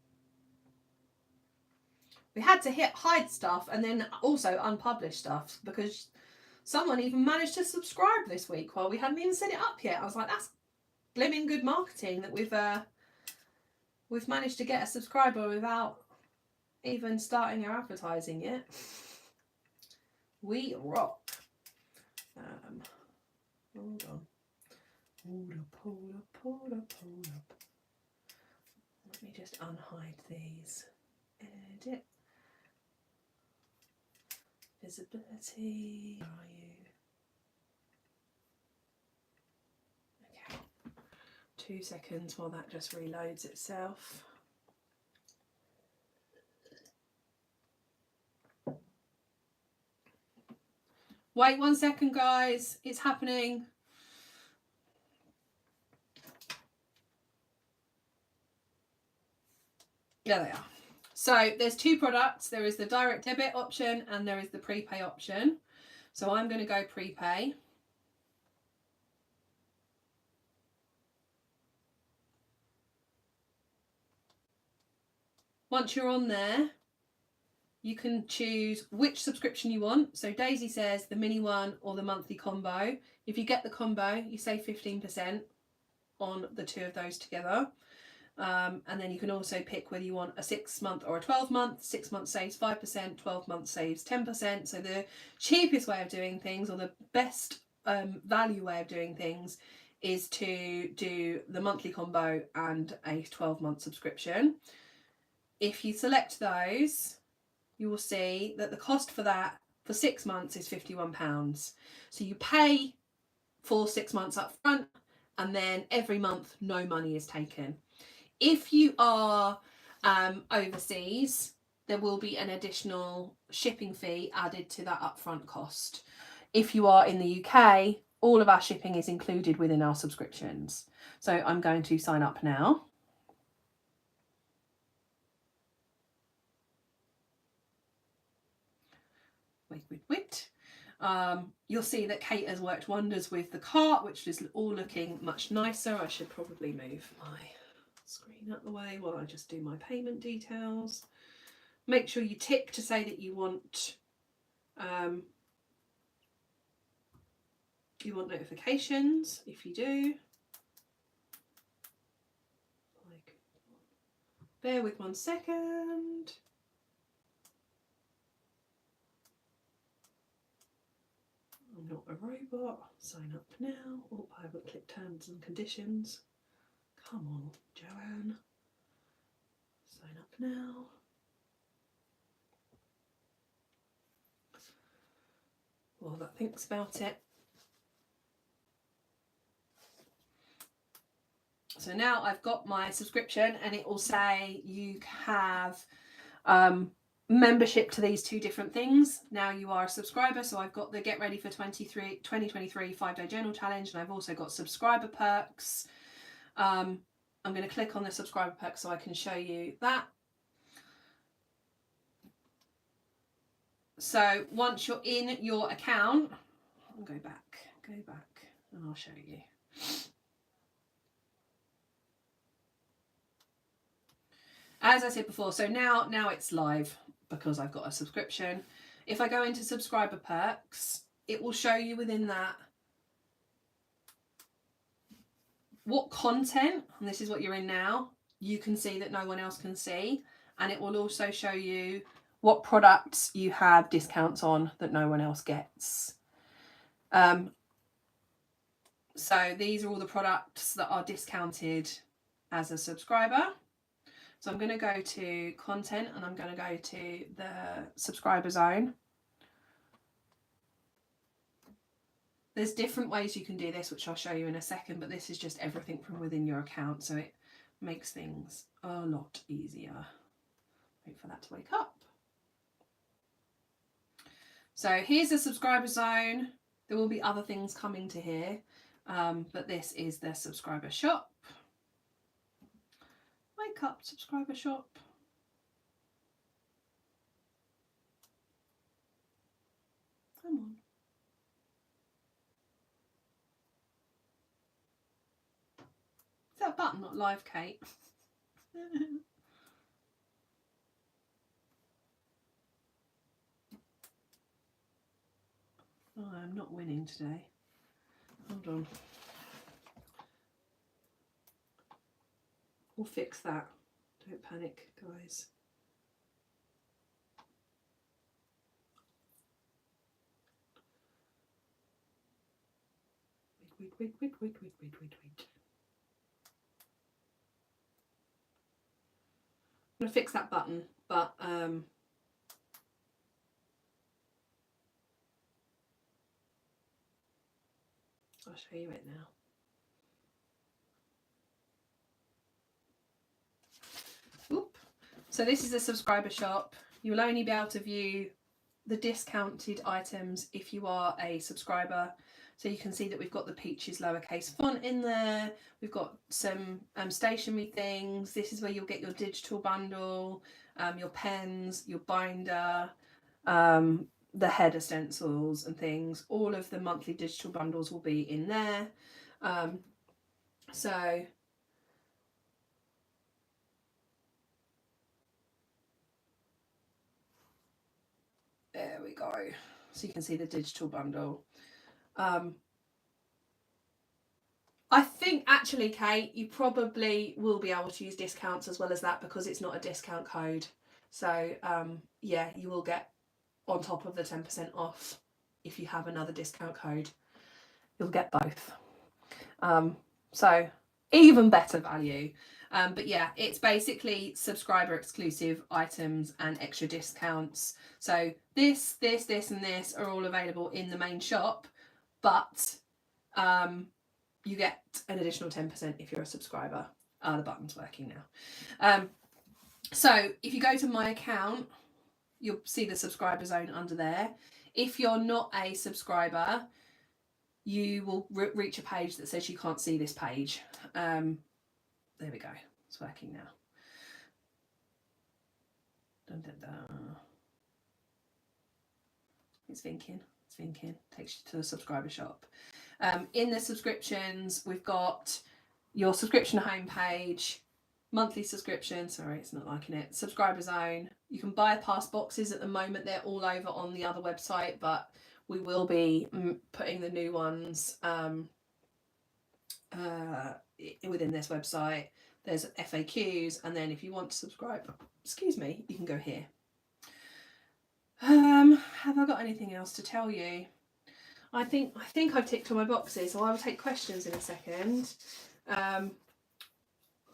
We had to hide stuff and then also unpublish stuff because someone even managed to subscribe this week while we hadn't even set it up yet. I was like, that's blimmin' good marketing that we've managed to get a subscriber without even starting our advertising yet. We rock. Hold on. Hold up. Let me just unhide these. Edit. Visibility. Where are you? Okay. 2 seconds while that just reloads itself. Wait 1 second, guys. It's happening. There they are. So there's 2 products. There is the direct debit option and there is the prepay option. So I'm going to go prepay. Once you're on there, you can choose which subscription you want. So Daisy Says the mini one or the monthly combo. If you get the combo, you save 15% on the 2 of those together. And then you can also pick whether you want a 6 month or a 12 month. 6 months saves 5%, 12 months saves 10%. So the cheapest way of doing things, or the best value way of doing things, is to do the monthly combo and a 12-month subscription. If you select those, you will see that the cost for that for 6 months is £51. So you pay for 6 months up front, and then every month no money is taken. If you are overseas, there will be an additional shipping fee added to that upfront cost. If you are in the UK, all of our shipping is included within our subscriptions. So I'm going to sign up now. Wait. You'll see that Kate has worked wonders with the cart, which is all looking much nicer. I should probably move my screen out the way while I just do my payment details. Make sure you tick to say that you want notifications. If you do, bear with 1 second. I'm not a robot. Sign up now. Oh, I haven't clicked terms and conditions. Come on, Joanne. Sign up now. While that thinks about it. So now I've got my subscription, and it will say you have membership to these 2 different things. Now you are a subscriber, so I've got the Get Ready for 2023 5-day journal challenge, and I've also got subscriber perks. I'm going to click on the subscriber perks so I can show you that. So once you're in your account, I'll go back, and I'll show you. As I said before, so now it's live because I've got a subscription. If I go into subscriber perks, it will show you within that what content, and this is what you're in now, you can see that no one else can see. And it will also show you what products you have discounts on that no one else gets. So these are all the products that are discounted as a subscriber. So I'm going to go to content and I'm going to go to the subscriber zone. There's different ways you can do this, which I'll show you in a second, but this is just everything from within your account. So it makes things a lot easier. Wait for that to wake up. So here's the subscriber zone. There will be other things coming to here, but this is the subscriber shop. Wake up, subscriber shop. Come on. Is that button not live, Kate? Oh, I'm not winning today. Hold on. We'll fix that. Don't panic, guys. Wait. I'm going to fix that button, but I'll show you it now. Oop. So this is a subscriber shop. You will only be able to view the discounted items if you are a subscriber. So you can see that we've got the Peaches lowercase font in there. We've got some stationery things. This is where you'll get your digital bundle, your pens, your binder, the header stencils and things. All of the monthly digital bundles will be in there. So there we go. So you can see the digital bundle. I think actually, Kate, you probably will be able to use discounts as well as that because it's not a discount code. So yeah, you will get on top of the 10% off if you have another discount code. You'll get both. So even better value. But yeah, it's basically subscriber exclusive items and extra discounts. So this and this are all available in the main shop, but you get an additional 10% if you're a subscriber. The button's working now. So if you go to my account, you'll see the subscriber zone under there. If you're not a subscriber, you will reach a page that says you can't see this page. There we go. It's working now. Dun, dun, dun. It's thinking. Takes you to the subscriber shop. In the subscriptions, we've got your subscription homepage, monthly subscription. Sorry, it's not liking it. Subscriber zone. You can bypass boxes at the moment. They're all over on the other website, but we will be putting the new ones within this website. There's FAQs, and then if you want to subscribe, you can go here. Have I got anything else to tell you? I think I've ticked all my boxes, so I will take questions in a second.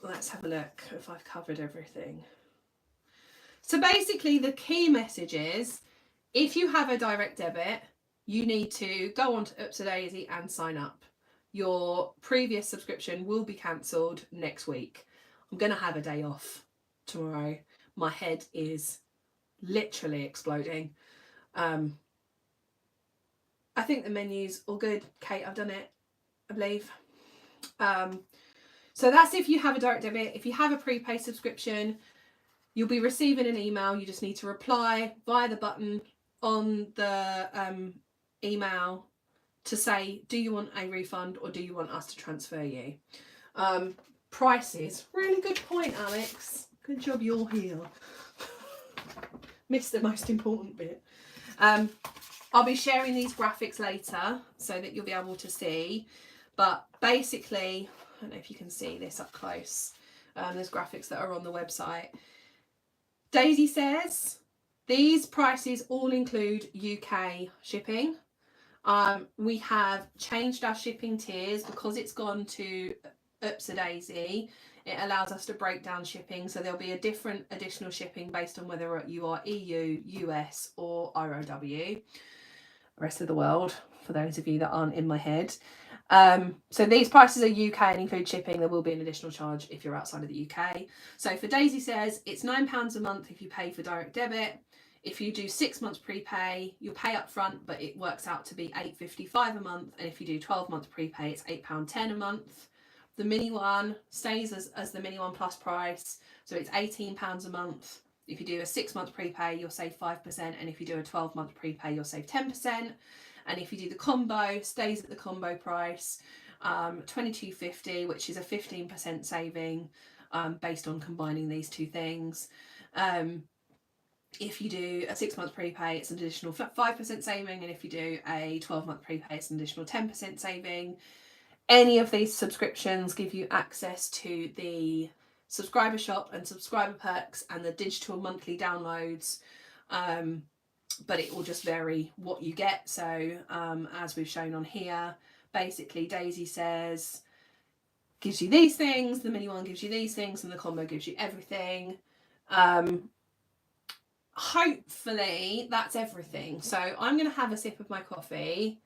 Let's have a look if I've covered everything. So basically the key message is, if you have a direct debit, you need to go on to UpToDaisy and sign up. Your previous subscription will be cancelled next week. I'm going to have a day off tomorrow. My head is literally exploding. I think the menu's all good. Kate, I've done it, I believe. So that's if you have a direct debit. If you have a prepaid subscription, you'll be receiving an email. You just need to reply via the button on the email to say, do you want a refund or do you want us to transfer you? Prices. Really good point, Alex. Good job you're here. Missed the most important bit. I'll be sharing these graphics later so that you'll be able to see. But basically, I don't know if you can see this up close. There's graphics that are on the website. Daisy says These prices all include UK shipping. We have changed our shipping tiers because it's gone to Upsadaisy. It allows us to break down shipping, so there'll be a different additional shipping based on whether you are EU, US, or ROW, rest of the world, for those of you that aren't in my head. So these prices are UK and include shipping. There will be an additional charge if you're outside of the UK. So for Daisy Says, it's £9 a month if you pay for direct debit. If you do 6 months prepay, you'll pay up front, but it works out to be £8.55 a month. And if you do 12 months prepay, it's £8.10 a month. The mini one stays as the mini one plus price, so it's £18 a month. If you do a 6 month prepay, you'll save 5%, and if you do a 12 month prepay, you'll save 10%. And if you do the combo, stays at the combo price, £22.50, which is a 15% saving based on combining these two things. If you do a 6 month prepay, it's an additional 5% saving, and if you do a 12 month prepay, it's an additional 10% saving. Any of these subscriptions give you access to the subscriber shop and subscriber perks and the digital monthly downloads, but it will just vary what you get. So as we've shown on here, basically Daisy Says gives you these things, the mini one gives you these things, and the combo gives you everything. Hopefully that's everything. So I'm going to have a sip of my coffee.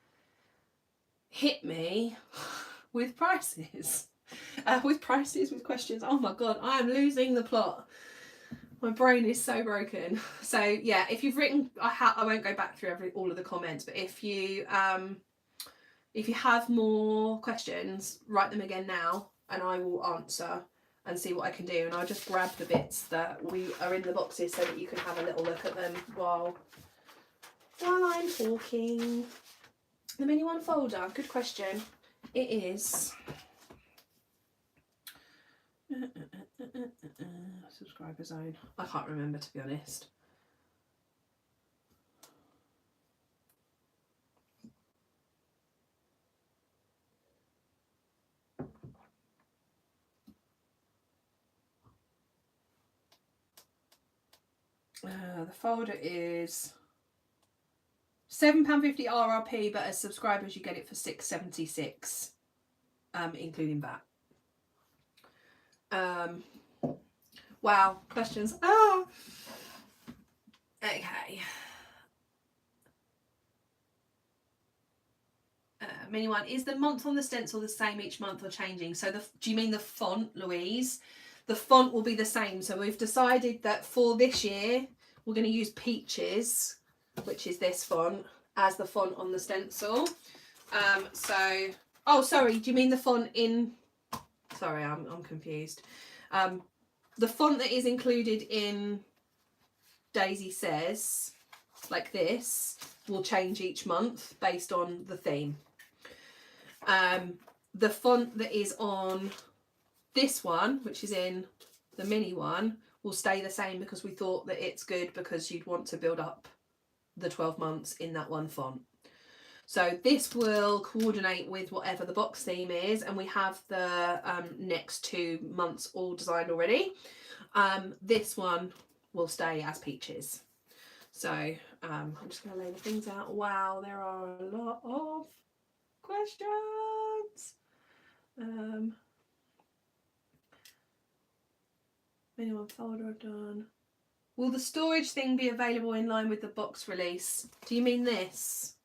Hit me with prices. With questions. Oh my god, I am losing the plot. My brain is so broken. So yeah, if you've written, I won't go back through all of the comments, but if you have more questions, write them again now, and I will answer and see what I can do. And I'll just grab the bits that are in the boxes so that you can have a little look at them while I'm talking. The mini one folder, good question. It is subscriber zone. I can't remember, to be honest. The folder is £7.50 RRP, but as subscribers you get it for £6.76, including VAT. Wow, questions. Okay. Mini one, is the month on the stencil the same each month or changing? So do you mean the font, Louise? The font will be the same. So we've decided that for this year we're going to use Peaches, which is this font, as the font on the stencil. Oh sorry, do you mean the font in, sorry, I'm confused. The font that is included in Daisy Says, like this, will change each month based on the theme. The font that is on this one, which is in the mini one, will stay the same because we thought that it's good because you'd want to build up the 12 months in that one font. So this will coordinate with whatever the box theme is, and we have the next 2 months all designed already. This one will stay as Peaches. So I'm just going to lay the things out. Wow, there are a lot of questions. Anyone folder done? Will the storage thing be available in line with the box release? Do you mean this?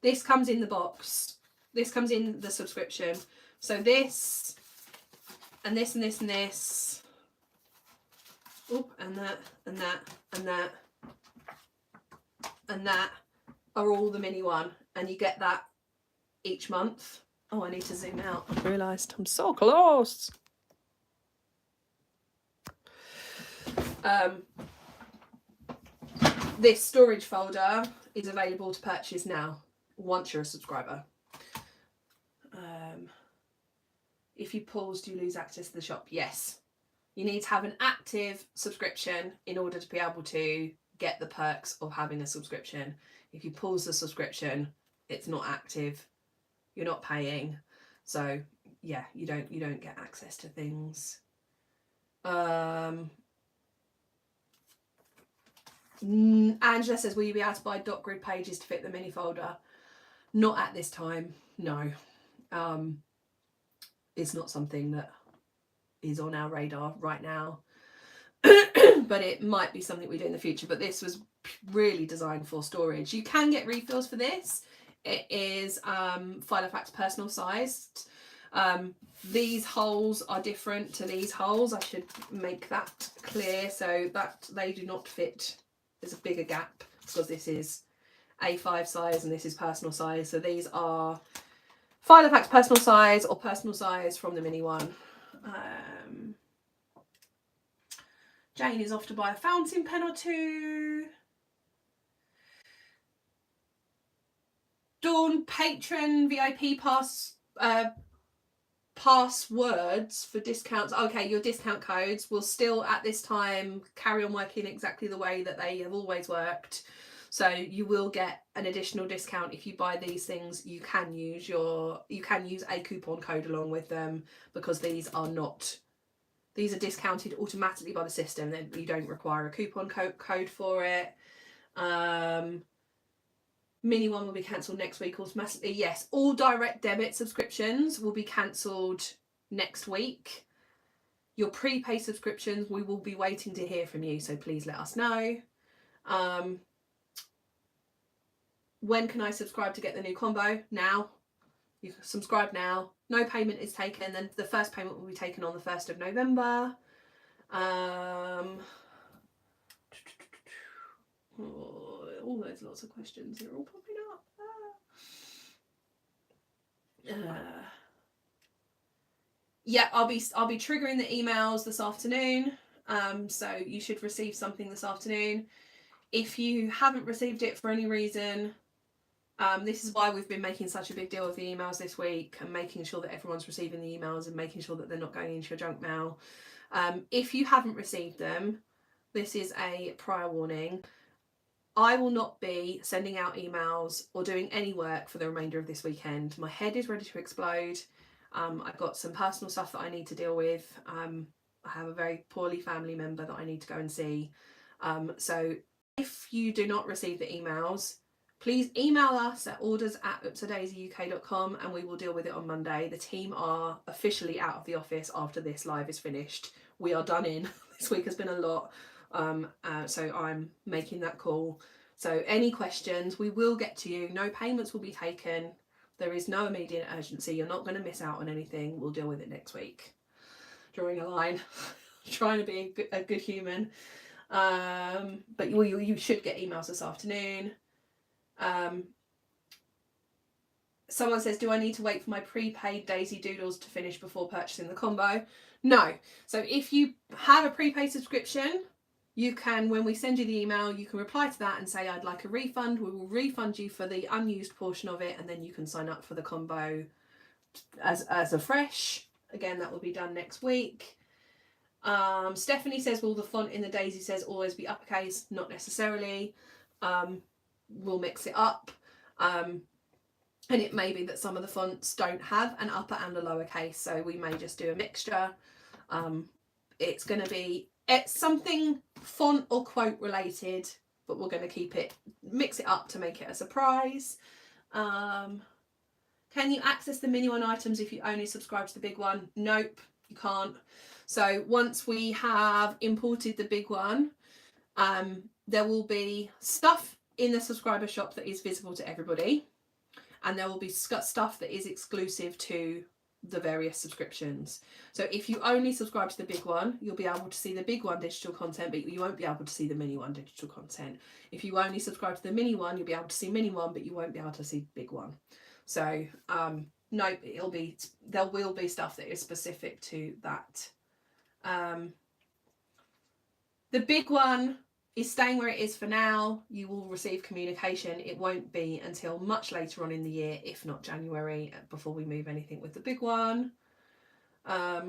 This comes in the box. This comes in the subscription. So this, and this, and this, and this. Oh, and that, and that, and that, and that are all the mini one. And you get that each month. Oh, I need to zoom out. I've realised I'm so close. This storage folder is available to purchase now once you're a subscriber. If you pause, do you lose access to the shop? Yes. You need to have an active subscription in order to be able to get the perks of having a subscription. If you pause the subscription, it's not active. You're not paying. So yeah, you don't get access to things. Angela says, will you be able to buy dot grid pages to fit the mini folder? Not at this time, no. It's not something that is on our radar right now. But it might be something we do in the future. But this was really designed for storage. You can get refills for this. It is Filofax personal sized. These holes are different to these holes. I should make that clear, so that they do not fit. There's a bigger gap because this is A5 size and this is personal size. So these are Filofax personal size or personal size from the mini one. Jane is off to buy a fountain pen or two. Dawn, patron VIP passwords for discounts. Okay, your discount codes will still at this time carry on working exactly the way that they have always worked. So you will get an additional discount if you buy these things. You can use a coupon code along with them, because these are discounted automatically by the system. Then you don't require a coupon code for it. Mini one will be cancelled next week automatically. Yes, all direct debit subscriptions will be cancelled next week. Your prepaid subscriptions, we will be waiting to hear from you, so please let us know. When can I subscribe to get the new combo? Now. You can subscribe now. No payment is taken. Then the first payment will be taken on the 1st of November. All those lots of questions are all popping up. Yeah, I'll be triggering the emails this afternoon. So you should receive something this afternoon. If you haven't received it for any reason, this is why we've been making such a big deal of the emails this week and making sure that everyone's receiving the emails and making sure that they're not going into your junk mail. If you haven't received them, this is a prior warning. I will not be sending out emails or doing any work for the remainder of this weekend. My head is ready to explode. I've got some personal stuff that I need to deal with. I have a very poorly family member that I need to go and see. So if you do not receive the emails, please email us at orders@upsadaisyuk.com and we will deal with it on Monday. The team are officially out of the office after this live is finished. We are done in. This week has been a lot. So I'm making that call. So any questions, we will get to you. No payments will be taken. There is no immediate urgency. You're not going to miss out on anything. We'll deal with it next week. Drawing a line. Trying to be a good human. But you should get emails this afternoon. Someone says, do I need to wait for my prepaid Daisy Doodles to finish before purchasing the combo? No. So if you have a prepaid subscription, you can, when we send you the email, you can reply to that and say, I'd like a refund. We will refund you for the unused portion of it, and then you can sign up for the combo as a fresh. Again, that will be done next week. Stephanie says, will the font in the Daisy says always be uppercase? Not necessarily. We'll mix it up. And it may be that some of the fonts don't have an upper and a lowercase, so we may just do a mixture. It's going to be something font or quote related, but we're going to mix it up to make it a surprise. Can you access the mini one items if you only subscribe to the big one? Nope, you can't. So once we have imported the big one, there will be stuff in the subscriber shop that is visible to everybody, and there will be stuff that is exclusive to the various subscriptions. So if you only subscribe to the big one, you'll be able to see the big one digital content, but you won't be able to see the mini one digital content. If you only subscribe to the mini one, you'll be able to see mini one, but you won't be able to see big one. So no, there will be stuff that is specific to that. The big one is staying where it is for now. You will receive communication. It won't be until much later on in the year, if not January, before we move anything with the big one. What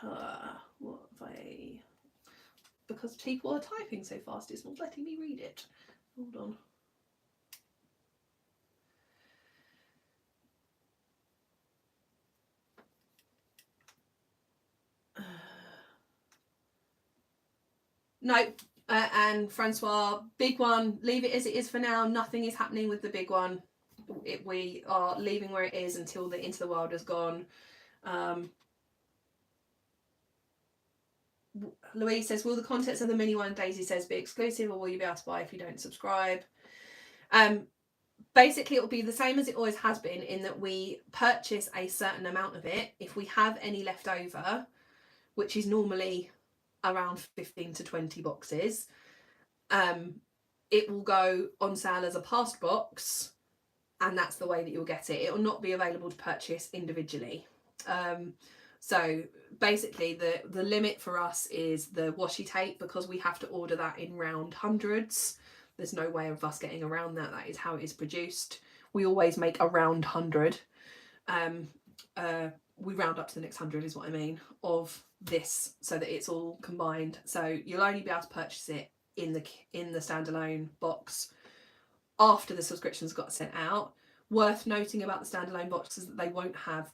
have I... Because people are typing so fast, it's not letting me read it. Hold on. No, And Francois, big one, leave it as it is for now. Nothing is happening with the big one. We are leaving where it is until the Into the Wild is gone. Louise says, will the contents of the mini one, Daisy says, be exclusive, or will you be able to buy if you don't subscribe? Basically, it will be the same as it always has been, in that we purchase a certain amount of it. If we have any left over, which is normally around 15 to 20 boxes, it will go on sale as a past box, and that's the way that you'll get it. It will not be available to purchase individually. So basically the limit for us is the washi tape, because we have to order that in round hundreds. There's no way of us getting around that. That is how it is produced. We always make a round 100. We round up to the next 100 is what I mean, of this, so that it's all combined. So you'll only be able to purchase it in the standalone box after the subscriptions got sent out. Worth noting about the standalone boxes that they won't have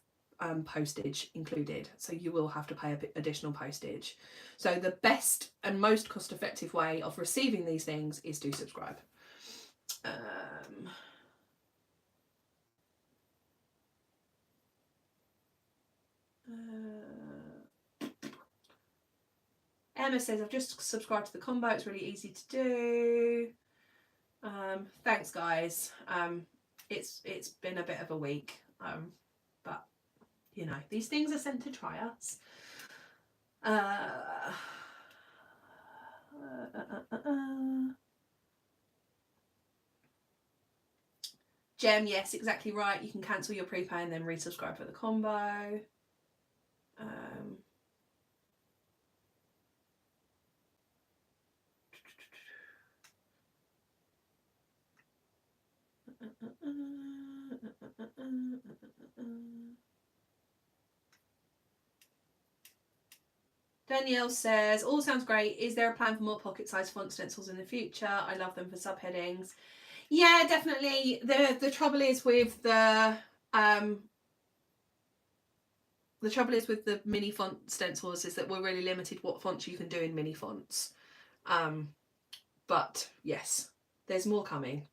postage included, so you will have to pay a bit additional postage. So the best and most cost-effective way of receiving these things is to subscribe. Emma says, I've just subscribed to the combo, it's really easy to do. Thanks guys. It's been a bit of a week, but you know, these things are sent to try us. Jem, yes, exactly right. You can cancel your prepay and then resubscribe for the combo. Danielle says, all sounds great. Is there a plan for more pocket-sized font stencils in the future? I love them for subheadings. Yeah, definitely. The trouble is with the mini font stencils is that we're really limited what fonts you can do in mini fonts. But yes, there's more coming.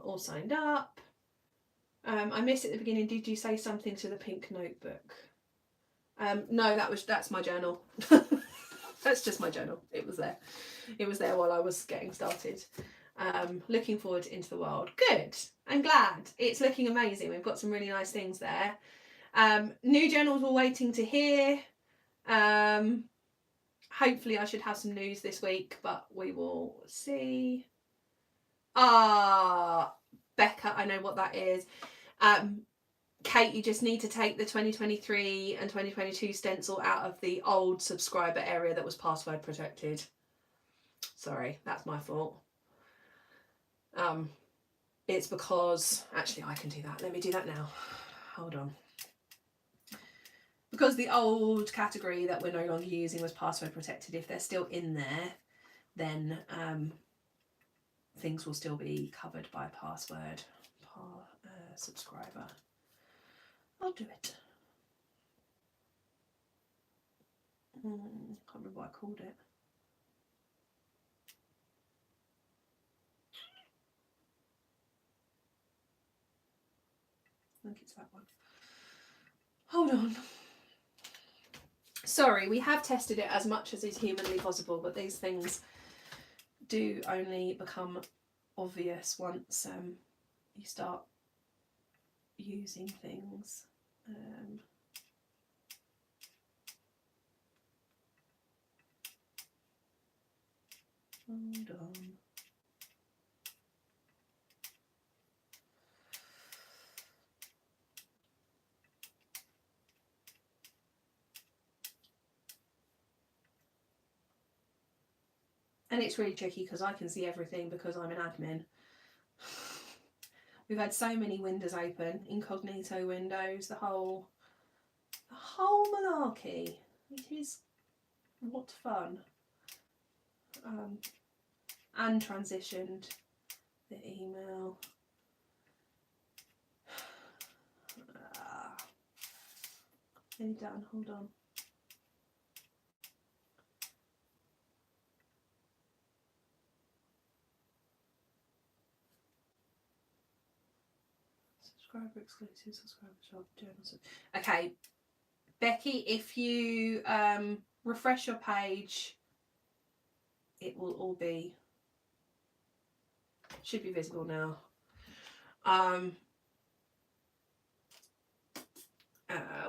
All signed up. I missed at the beginning. Did you say something to the pink notebook? No, that's my journal. That's just my journal. It was there. It was there while I was getting started. Looking forward to Into the Wild. Good. I'm glad. It's looking amazing. We've got some really nice things there. New journals we're waiting to hear. Hopefully I should have some news this week, but we will see. Becca, I know what that is. Kate, you just need to take the 2023 and 2022 stencil out of the old subscriber area that was password protected. Sorry, that's my fault. It's because, actually I can do that. Let me do that now. Hold on. Because the old category that we're no longer using was password protected, if they're still in there, then things will still be covered by password subscriber. I'll do it. Can't remember what I called it. I think it's that one. Hold on. Sorry, we have tested it as much as is humanly possible, but these things do only become obvious once you start using things. Hold on. And it's really tricky because I can see everything because I'm an admin. We've had so many windows open, incognito windows, the whole malarkey. It is, what fun. And transitioned the email. Nearly done, hold on. Subscriber exclusive, subscriber shop, journals. Okay, Becky, if you refresh your page, it will all be, should be visible now.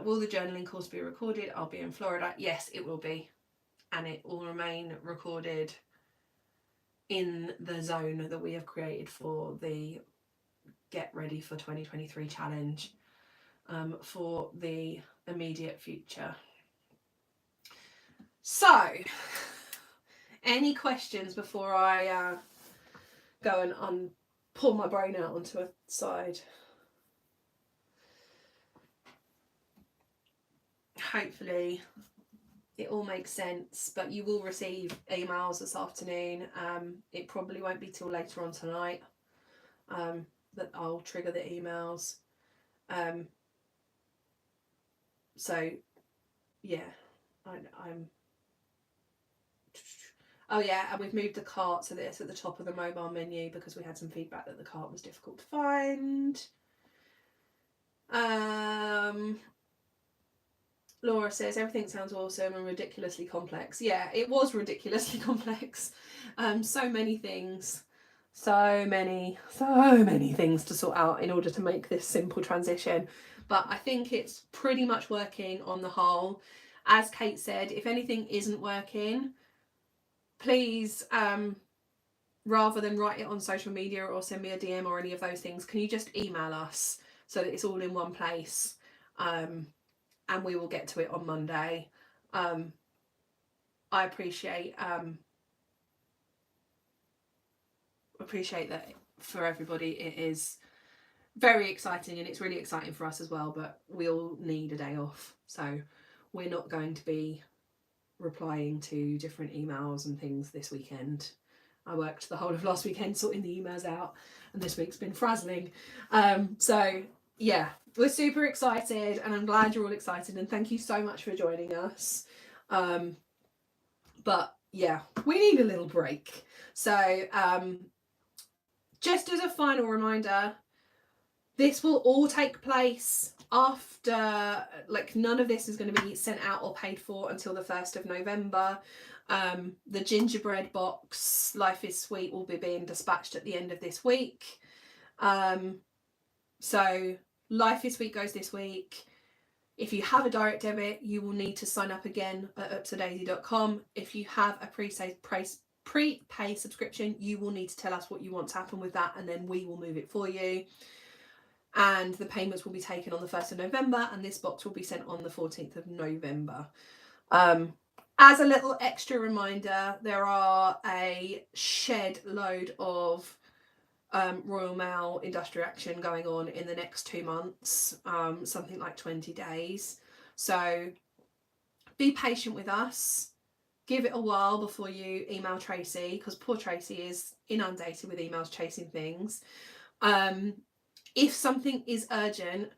Will the journaling course be recorded? I'll be in Florida. Yes, it will be. And it will remain recorded in the zone that we have created for the Get Ready for 2023 challenge for the immediate future. So, any questions before I go and pull my brain out onto a side? Hopefully it all makes sense, but you will receive emails this afternoon. It probably won't be till later on tonight that I'll trigger the emails. So yeah, I'm oh yeah, and we've moved the cart so that it's at the top of the mobile menu because we had some feedback that the cart was difficult to find. Laura says everything sounds awesome and ridiculously complex. Yeah, it was ridiculously complex. So many things, so many things to sort out in order to make this simple transition. But I think it's pretty much working on the whole. As Kate said, if anything isn't working, please, rather than write it on social media or send me a DM or any of those things, can you just email us so that it's all in one place? And we will get to it on Monday. I appreciate that for everybody. It is very exciting and it's really exciting for us as well, but we all need a day off. So we're not going to be replying to different emails and things this weekend. I worked the whole of last weekend sorting the emails out and this week's been frazzling. So yeah, we're super excited and I'm glad you're all excited and thank you so much for joining us. But yeah, we need a little break. So just as a final reminder, this will all take place after, like, none of this is going to be sent out or paid for until the 1st of November. The gingerbread box, Life is Sweet, will be being dispatched at the end of this week. So Life is Sweet goes this week. If you have a direct debit, you will need to sign up again at uptodaisy.com. If you have a prepay subscription, you will need to tell us what you want to happen with that and then we will move it for you. And the payments will be taken on the 1st of November and this box will be sent on the 14th of November. As a little extra reminder, there are a shed load of Royal Mail industrial action going on in the next 2 months, something like 20 days. So be patient with us. Give it a while before you email Tracy, because poor Tracy is inundated with emails chasing things. If something is urgent,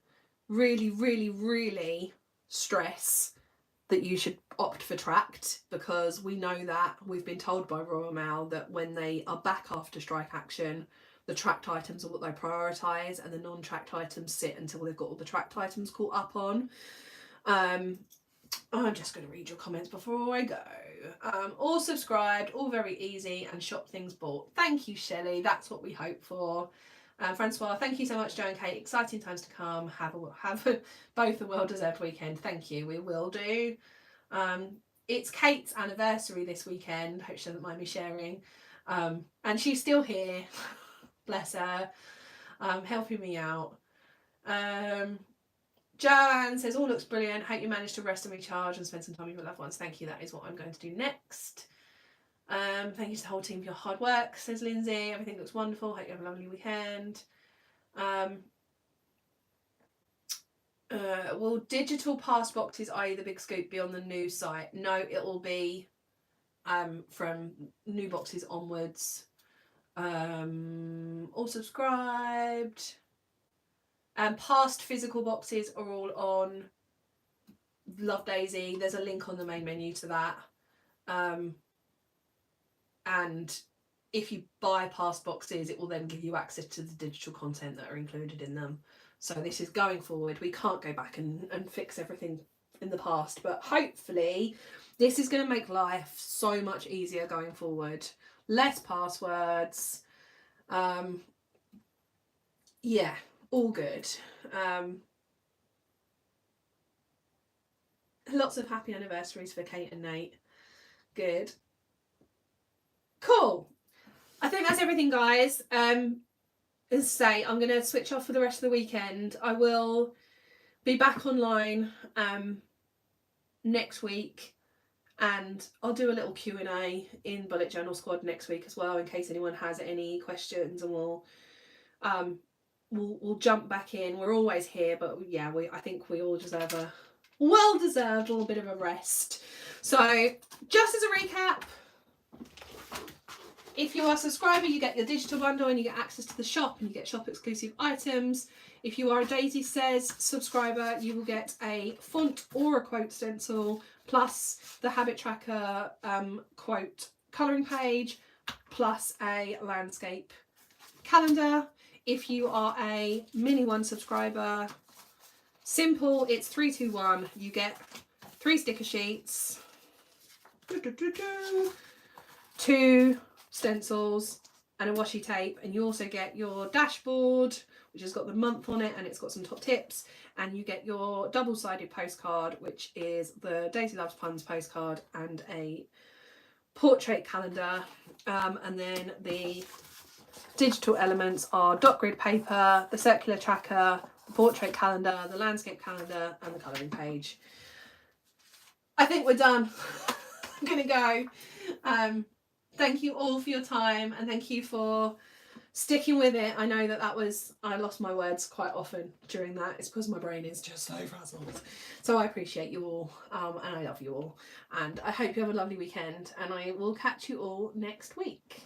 really, really, really stress that you should opt for tracked, because we know that we've been told by Royal Mail that when they are back after strike action, the tracked items are what they prioritise and the non-tracked items sit until they've got all the tracked items caught up on. I'm just going to read your comments before I go. All subscribed, all very easy, and shop things bought. Thank you, Shelley. That's what we hope for. Francois, thank you so much, Jo and Kate. Exciting times to come. Have both a well-deserved weekend. Thank you. We will do. It's Kate's anniversary this weekend. Hope she doesn't mind me sharing. And she's still here. Bless her. Helping me out. Joanne says, all looks brilliant. Hope you managed to rest and recharge and spend some time with your loved ones. Thank you. That is what I'm going to do next. Thank you to the whole team for your hard work, says Lindsay. Everything looks wonderful. Hope you have a lovely weekend. Will digital pass boxes, i.e. the big scoop, be on the new site? No, it will be from new boxes onwards. All subscribed. Past physical boxes are all on Love Daisy. There's a link on the main menu to that. And if you buy past boxes, it will then give you access to the digital content that are included in them. So this is going forward. We can't go back and fix everything in the past, but hopefully this is going to make life so much easier going forward. Less passwords. Yeah, all good. Lots of happy anniversaries for Kate and Nate. Good. Cool. I think that's everything, guys. As I say, I'm going to switch off for the rest of the weekend. I will be back online next week, and I'll do a little Q&A in Bullet Journal Squad next week as well, in case anyone has any questions, and we'll jump back in. We're always here, but yeah, I think we all deserve a well-deserved little bit of a rest. So just as a recap, if you are a subscriber, you get your digital bundle and you get access to the shop and you get shop exclusive items. If you are a Daisy Says subscriber, you will get a font or a quote stencil, plus the habit tracker quote colouring page, plus a landscape calendar. If you are a Mini One subscriber, simple, it's 321. You get 3 sticker sheets, 2 stencils and a washi tape, and you also get your dashboard, which has got the month on it and it's got some top tips, and you get your double-sided postcard, which is the Daisy Loves Puns postcard and a portrait calendar, and then the digital elements are dot grid paper, the circular tracker, the portrait calendar, the landscape calendar, and the colouring page. I think we're done. I'm gonna go. Thank you all for your time, and thank you for sticking with it. I know that I lost my words quite often during that. It's because my brain is just so frazzled. So I appreciate you all, and I love you all, and I hope you have a lovely weekend, and I will catch you all next week.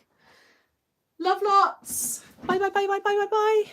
Love lots. Bye, bye, bye, bye, bye, bye, bye.